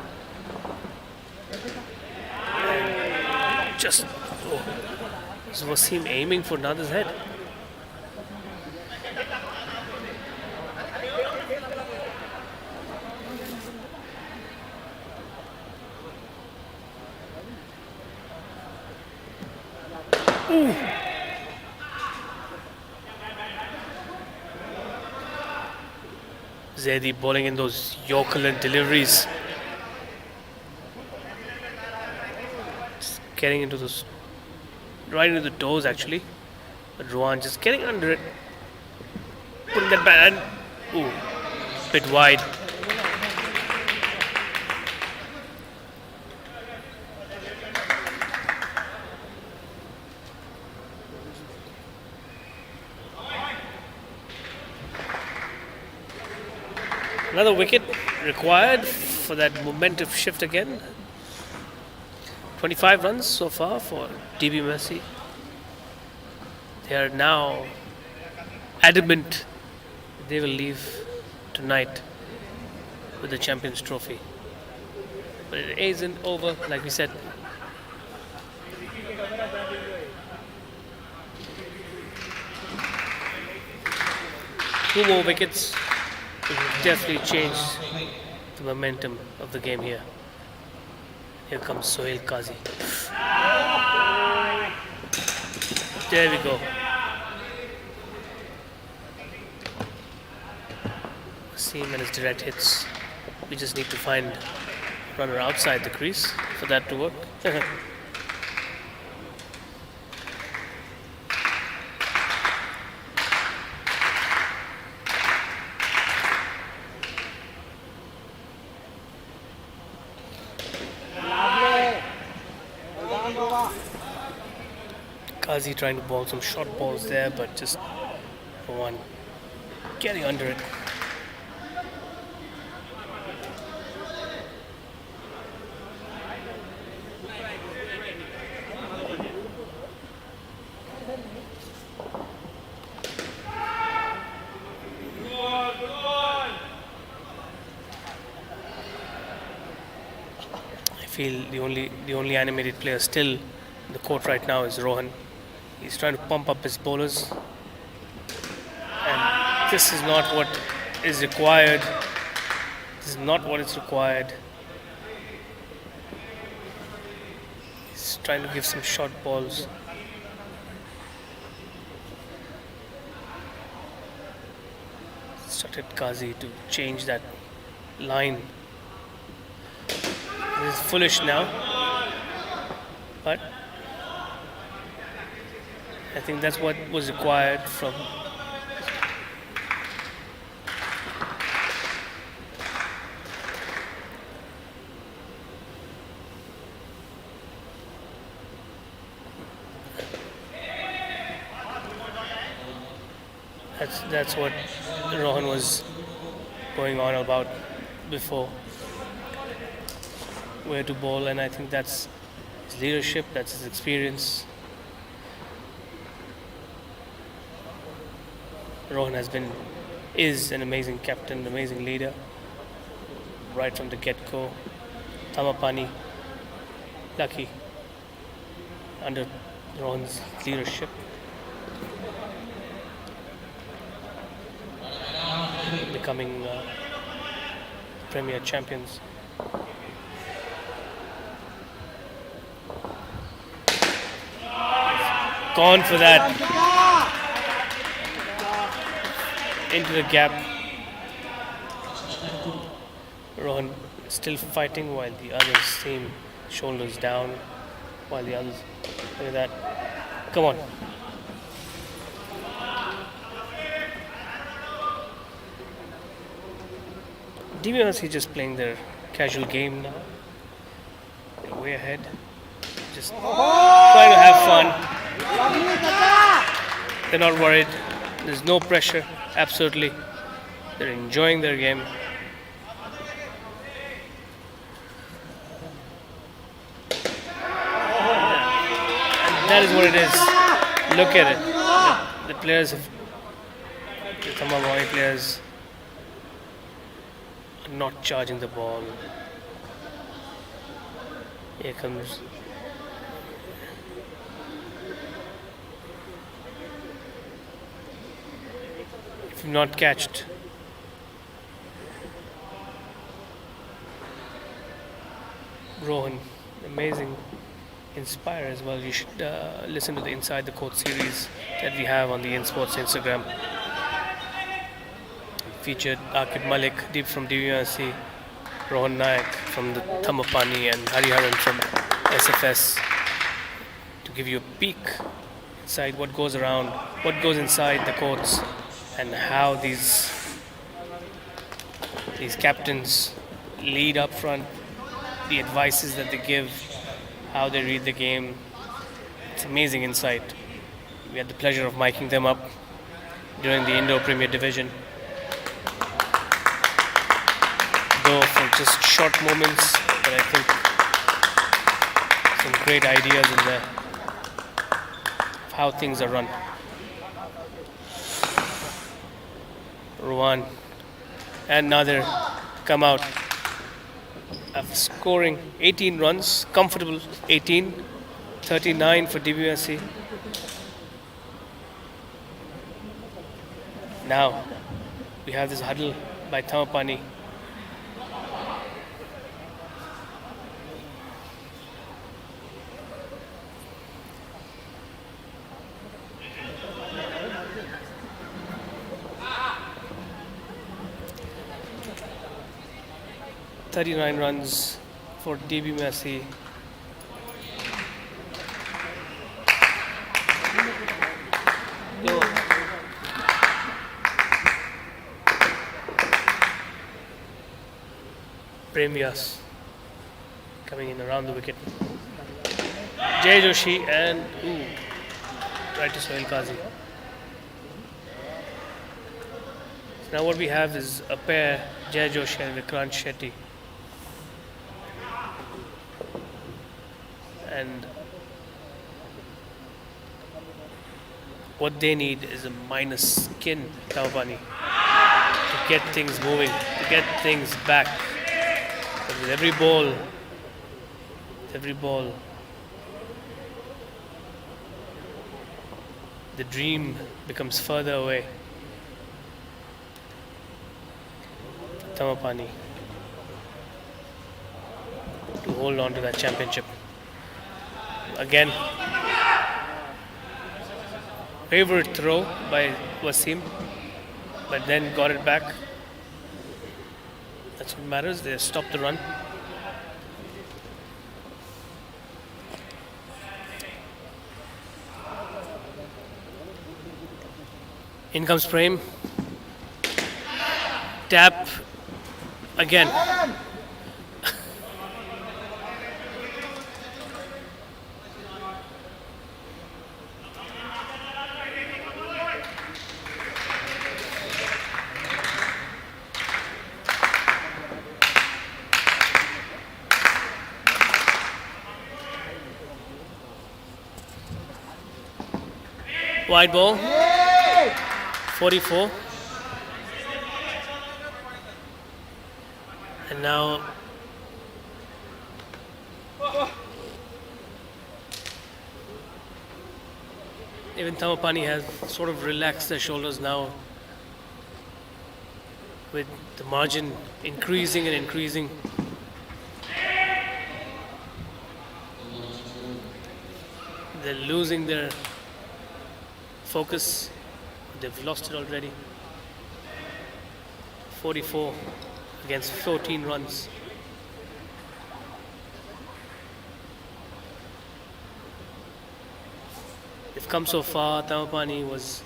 Just this was him aiming for Nada's head. Ooh. Zedi bowling in those Yorkerland deliveries. Just getting into those, right into the toes actually. But Rohan just getting under it. Putting that bat and, ooh, bit wide. Another wicket required for that momentum shift again. 25 runs so far for Dbmsc. They are now adamant they will leave tonight with the Champions Trophy. But it isn't over, like we said. Two more wickets will definitely change the momentum of the game here. Here comes Sohail Qazi. There we go. Seam and his direct hits. We just need to find a runner outside the crease for that to work. Qazi trying to bowl some short balls there, but just for one, getting under it. feel the only animated player still in the court right now is Rohan. He's trying to pump up his bowlers, and this is not what is required. This is not what is required. He's trying to give some short balls. Started Qazi to change that line. This is foolish now, but I think that's what was required from. That's what Rohan was going on about before, where to bowl, and I think that's his leadership, that's his experience. Rohan is an amazing captain, amazing leader, right from the get-go. Thambapanni, lucky under Rohan's leadership. Becoming Premier champions. Gone for that. Into the gap. Rohan still fighting while the others seem shoulders down. While the others, look at that. Come on. Dbmsc just playing their casual game now. They're way ahead. Just trying to have fun. They're not worried. There's no pressure. Absolutely. They're enjoying their game. And that is what it is. Look at it. The players, the Thambapanni players, not charging the ball. Here comes if not catched. Rohan, amazing, inspire as well. You should listen to the Inside the Court series that we have on the Insportz Instagram. Featured Akib Malik, Deep from Dbmsc, Rohan Nayak from the Thambapanni, and Hariharan from SFS, to give you a peek inside what goes around, what goes inside the courts, and how these captains lead up front, the advices that they give, how they read the game. It's amazing insight. We had the pleasure of miking them up during the Indo Premier Division. For just short moments, but I think some great ideas in there of how things are run. Rohan and Nadir come out after scoring 18 runs, comfortable 18, 39 for Dbmsc. Now we have this huddle by Thambapanni. .39 runs for Dbmsc. Premias coming in around the wicket. Jay Joshi and right to Sohail Qazi. So now what we have is a pair, Jay Joshi and Vikrant Shetty. And what they need is a minus skin, Thambapanni, to get things moving, to get things back. But with every ball, Every ball, the dream becomes further away. Thambapanni to hold on to that championship. Again, favorite throw by Wasim, but then got it back. That's what matters. They stopped the run. In comes Prem. Tap again. Wide ball. 44. And now even Thambapanni has sort of relaxed their shoulders now, with the margin increasing and increasing. They're losing their focus. They've lost it already. 44 against 14 runs. They've come so far. Thambapanni was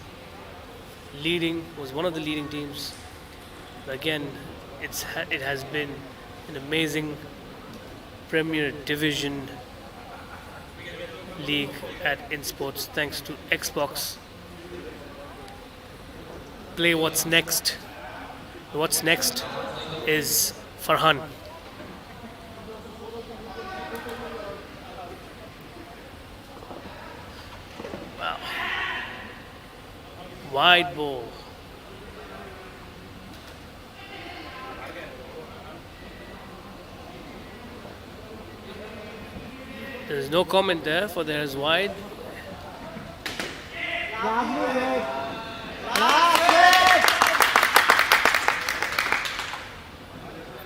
one of the leading teams. But again, it has been an amazing Premier Division league at Insportz, thanks to Xbox. Play what's next. What's next is Farhan. Wow. Wide ball. There's no comment there for there's wide.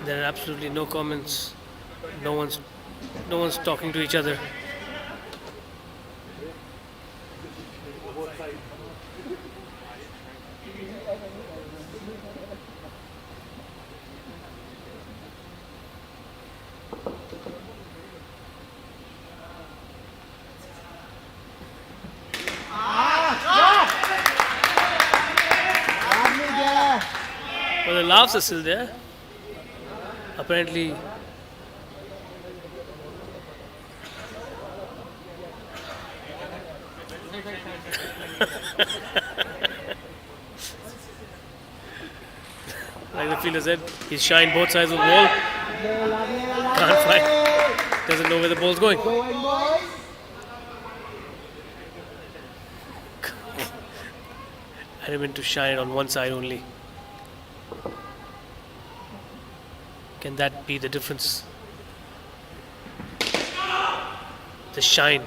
There are absolutely no comments. No one's talking to each other. Well, the laughs are still there. Apparently, like the fielder said, he's shying both sides of the ball. Can't find. Doesn't know where the ball's going. I meant to shine on one side only. Can that be the difference? The shine.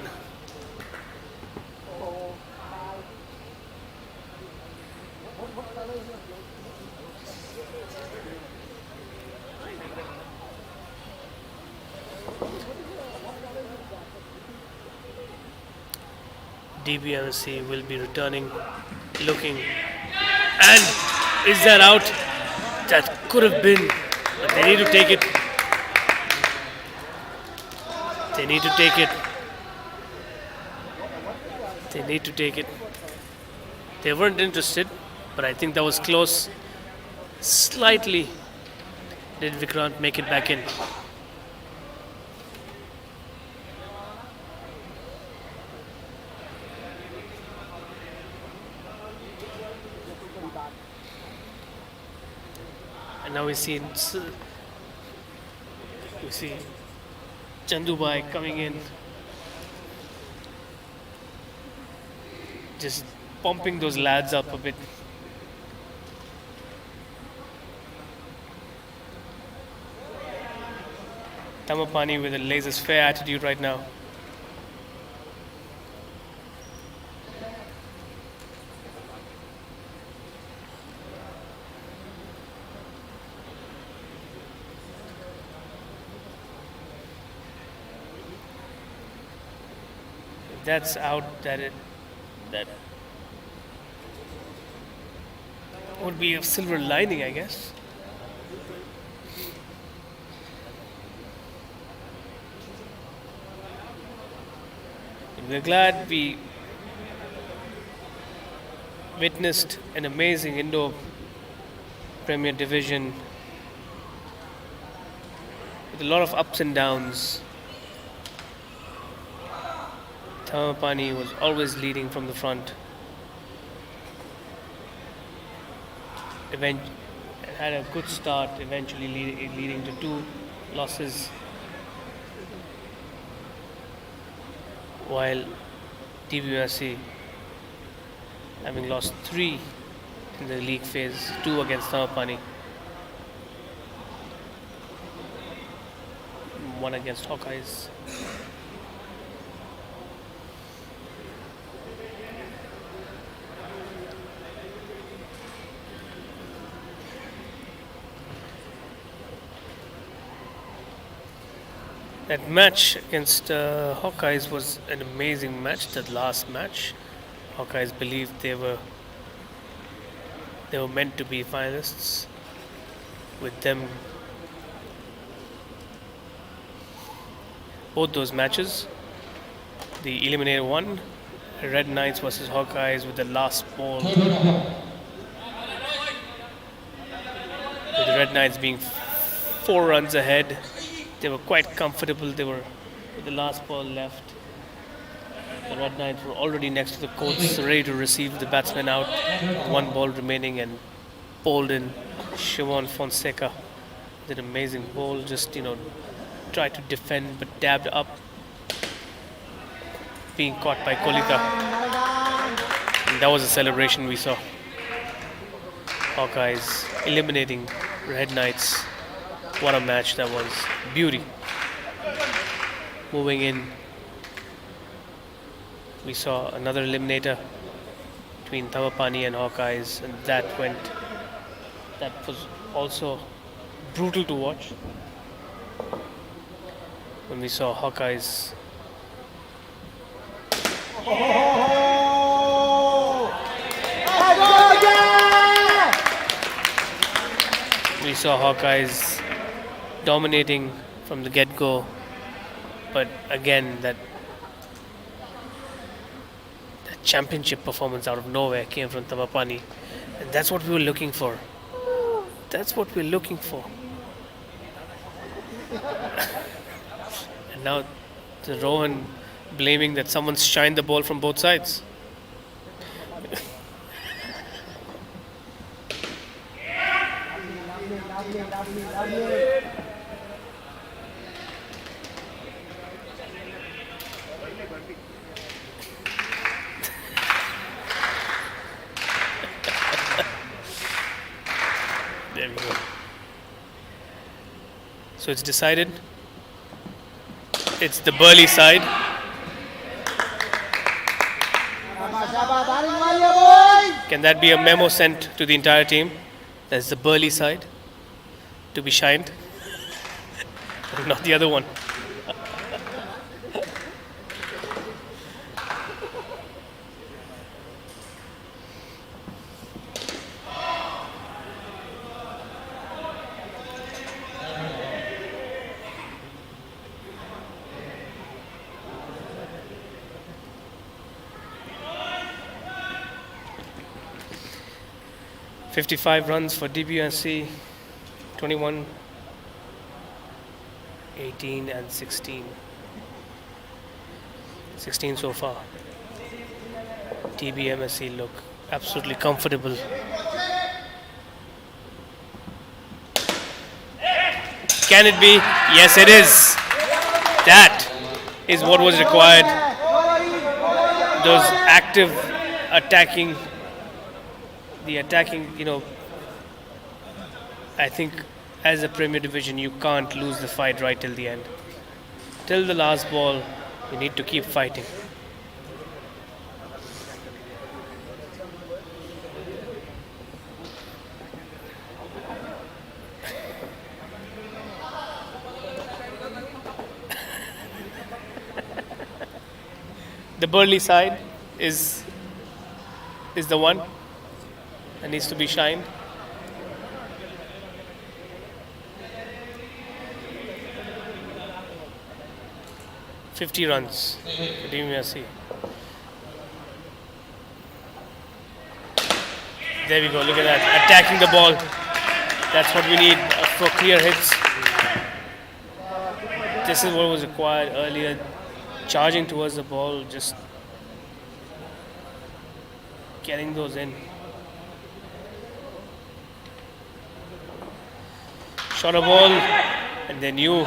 Dbmsc will be returning, looking, and is that out? That could have been. But they need to take it. They need to take it. They need to take it. They weren't interested, but I think that was close. Slightly did Vikrant make it back in. And now we see Chandubai coming in, just pumping those lads up a bit. Thambapanni with a laissez-faire attitude right now. That's out. That would be a silver lining, I guess. We're glad we witnessed an amazing Indo Premier Division with a lot of ups and downs. Thambapanni was always leading from the front. Had a good start, eventually leading to 2 losses, while Dbmsc, having lost 3 in the league phase, 2 against Thambapanni, 1 against Hawkeyes. That match against Hawkeyes was an amazing match. That last match, Hawkeyes believed they were meant to be finalists. With them, both those matches, the eliminator one, Red Knights versus Hawkeyes, with the last ball, with the Red Knights being 4 runs ahead. They were quite comfortable. They were with the last ball left. The Red Knights were already next to the courts, ready to receive the batsman out. 1 ball remaining, and bowled in Shimon Fonseca. Did an amazing bowl. Just tried to defend but dabbed up, being caught by Kolita. And that was a celebration we saw. Hawkeyes eliminating Red Knights. What a match that was. Beauty. Moving in, we saw another eliminator between Thambapanni and Hawkeyes, and that was also brutal to watch. When we saw Hawkeyes dominating from the get-go, but again that championship performance out of nowhere came from Thambapanni, and that's what we were looking for. And now the Rohan blaming that someone's shined the ball from both sides. There we go. So it's decided. It's the Burley side. Can that be a memo sent to the entire team? That's the Burley side to be shined, not the other one. $55 runs for Dbmsc, 21, 18 and 16. 16 so far. Dbmsc look absolutely comfortable. Can it be? Yes, it is. That is what was required. Those active attacking, I think as a Premier Division you can't lose the fight right till the end. till the last ball, you need to keep fighting. The Burley side is the one that needs to be shined. $50 runs for Dbmsc. There we go, look at that, attacking the ball. That's what we need for clear hits. This is what was required earlier, charging towards the ball, just getting those in. Shot a ball, and they knew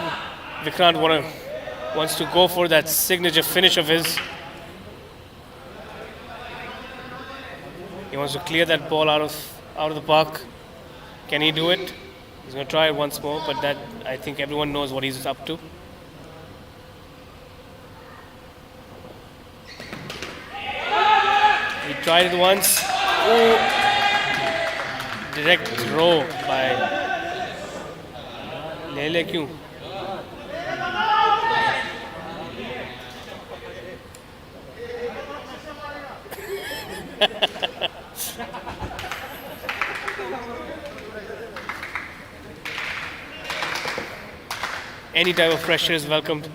Vikrant wants to go for that signature finish of his. He wants to clear that ball out of the park. Can he do it? He's going to try it once more, but that, I think everyone knows what he's up to. He tried it once. Oh. Direct throw by Lele Kyun. Any type of pressure is welcomed.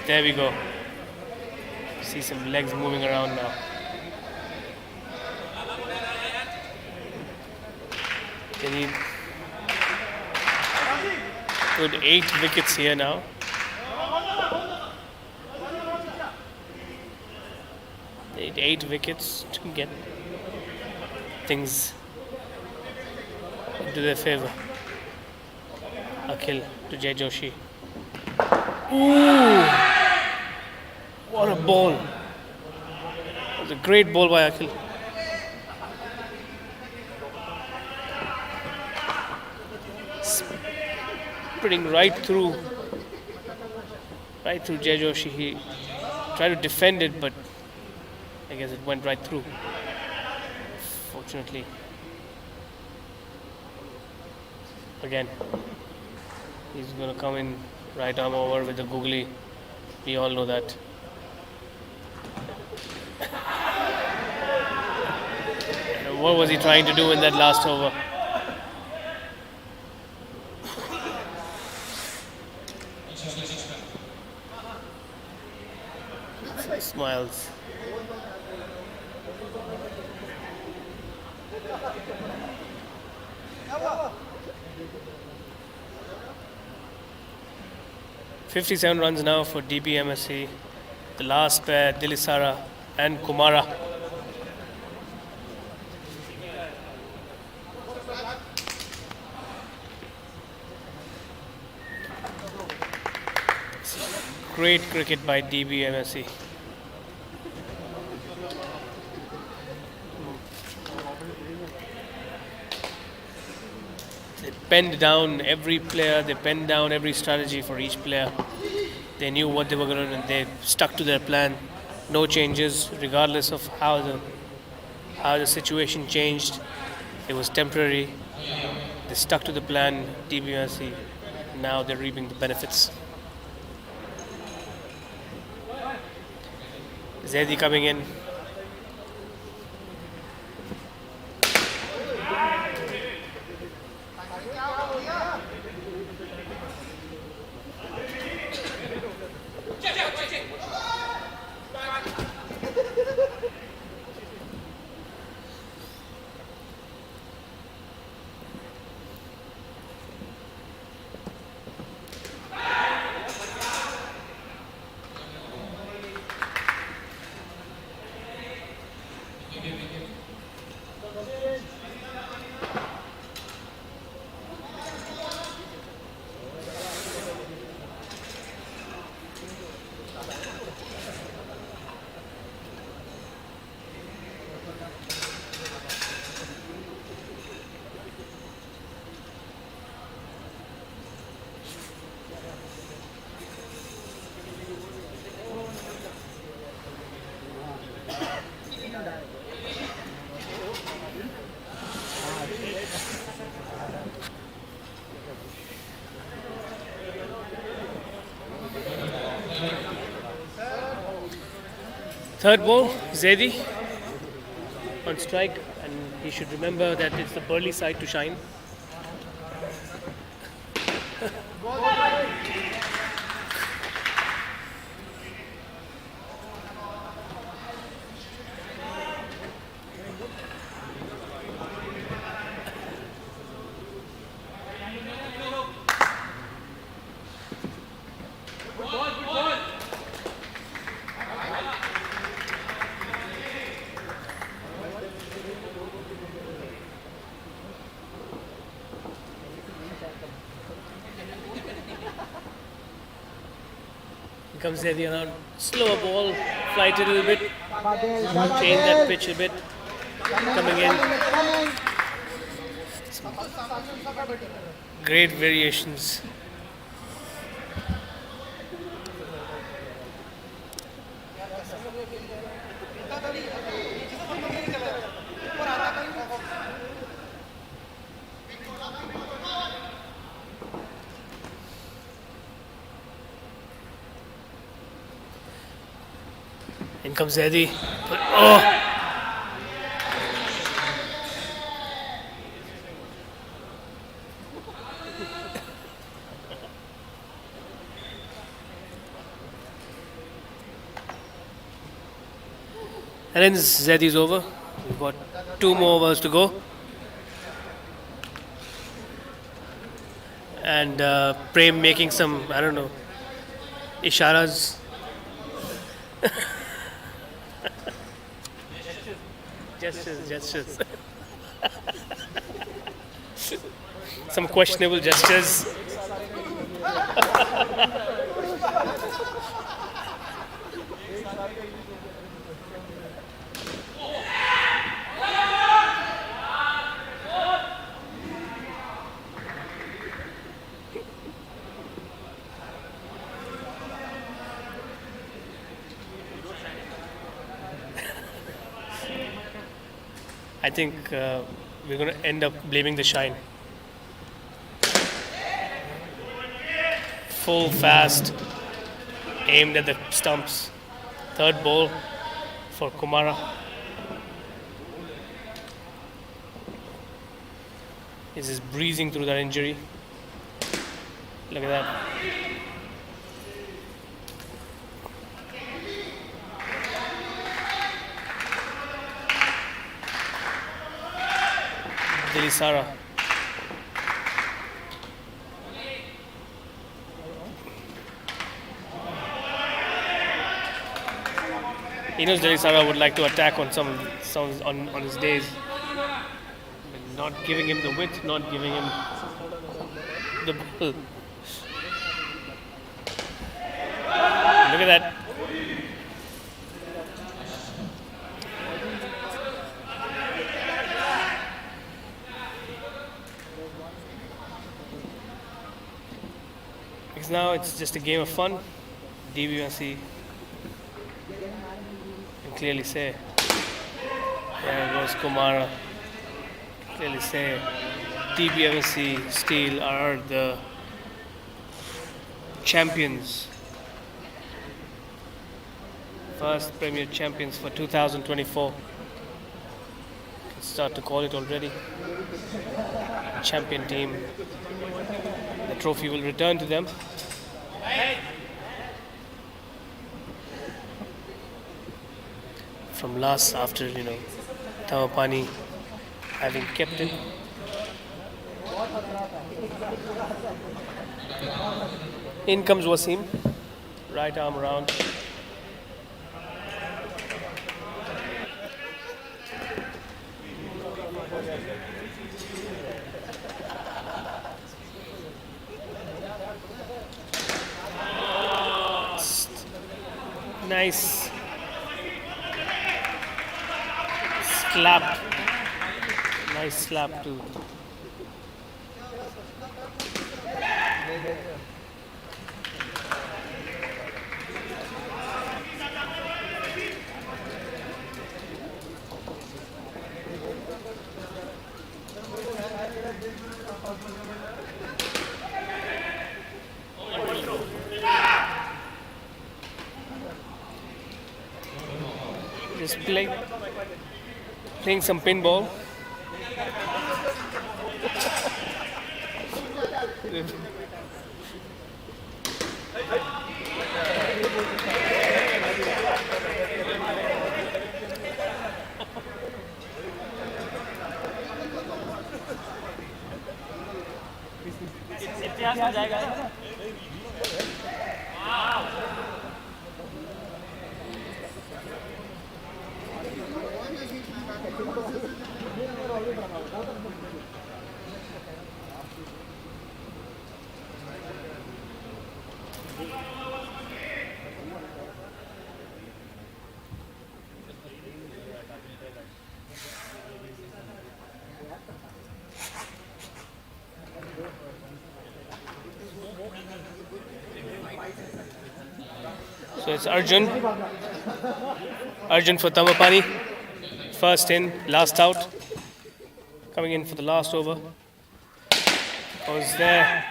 There we go. See some legs moving around now. They need good 8 wickets here now. They need 8 wickets to get things into their favor. Akhil to Jay Joshi. Ooh! What a ball! It was a great ball by Akhil. Sprinting right through Jay Joshi. He tried to defend it, but I guess it went right through. Fortunately. Again, he's going to come in right arm over with the googly. We all know that. What was he trying to do in that last over? Smiles. $57 runs now for Dbmsc. The last pair, Dilisara and Kumara. Great cricket by Dbmsc. They penned down every player, they penned down every strategy for each player. They knew what they were going to do and they stuck to their plan. No changes, regardless of how the situation changed. It was temporary. They stuck to the plan, Dbmsc. Now they're reaping the benefits. Zaidi coming in. Third ball, Zaidi on strike, and he should remember that it's the Burley side to shine. Comes Zaidi around, slower ball, flight it a little bit, change that pitch a bit, coming in. Great variations. In comes Zaidi. Oh! And then Zaidi's over. We've got 2 more overs to go. And Prem making some, I don't know, isharas. Gestures. Some questionable gestures. I think we're going to end up blaming the shine. Full fast, aimed at the stumps. Third ball for Kumara. He's just breezing through that injury. Look at that. Delisara. He knows Delisara would like to attack on some on his days. But not giving him the width, not giving him the ball. Look at that. Because now it's just a game of fun. Dbmsc can clearly say. There goes Kumara. Clearly say Dbmsc Steel are the champions. First Premier champions for 2024. Can start to call it already. Champion team. The trophy will return to them. From last, after Thambapanni having kept it. In comes Wasim, right arm around. Nice slap. Nice slap too. Just playing some pinball. इतिहास में जाएगा So it's Arjun for Thambapanni. First in, last out. Coming in for the last over. Was there.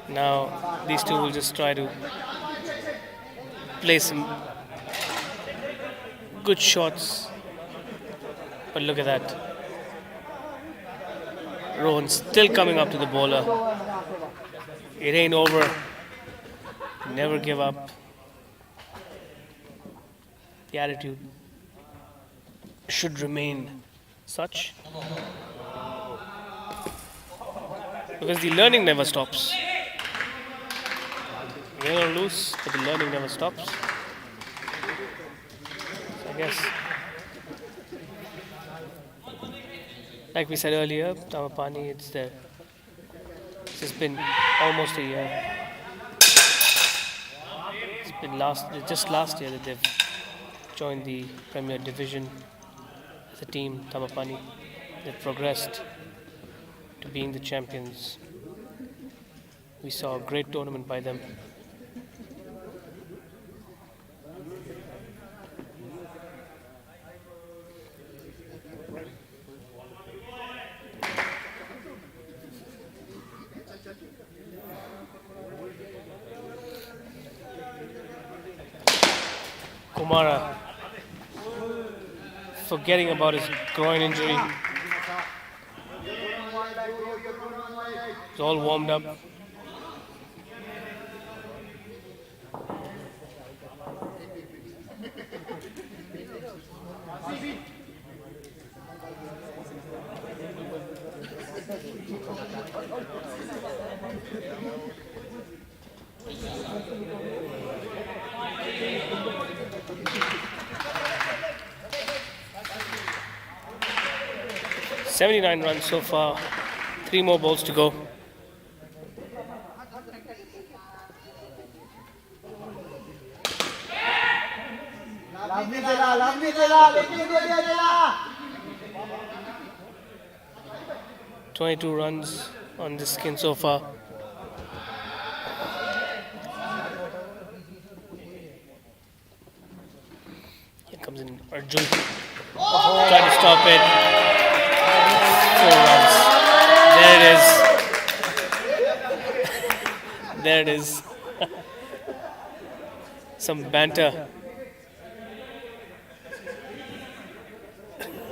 Now these two will just try to play some good shots. But look at that. Rohan still coming up to the bowler. It ain't over. Never give up. The attitude should remain such, because the learning never stops. Win or lose, but the learning never stops. So I guess, like we said earlier, Thambapanni, it's just been almost a year. It's been just last year that they've joined the Premier Division as a team. Thambapanni, they've progressed to being the champions. We saw a great tournament by them. Kumara forgetting about his groin injury. He's all warmed up. $79 runs so far. 3 more balls to go. $22 runs on this skin so far. Here comes in Arjun. Try to stop it. 4 runs. There it is. There it is. Some banter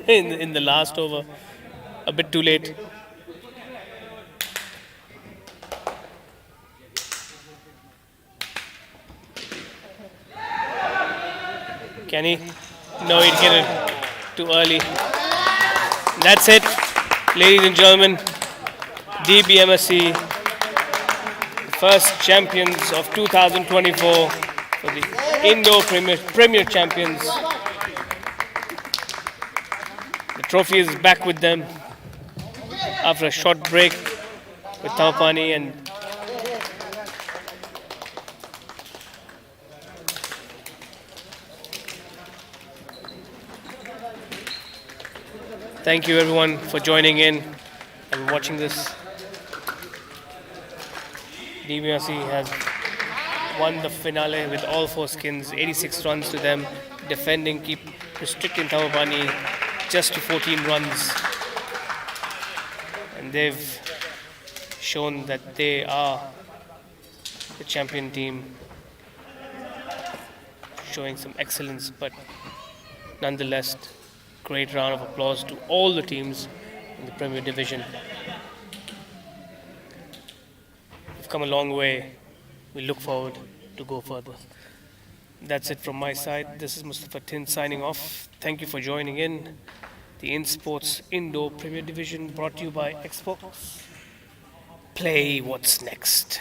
in the last over. A bit too late. Can he? No, he'd get it too early. That's it, ladies and gentlemen. Dbmsc, first champions of 2024 for the Indo Premier Champions. The trophy is back with them after a short break with Thambapanni, and thank you everyone for joining in and watching this. Dbmsc has won the finale with all 4 skins, 86 runs to them, defending, keep restricting Thambapanni just to 14 runs. And they've shown that they are the champion team, showing some excellence, but nonetheless, great round of applause to all the teams in the Premier Division. We've come a long way. We look forward to go further. That's it from my side. This is Mustafa Tin signing off. Thank you for joining in. The Insportz Indoor Premier Division brought to you by Xbox. Play what's next.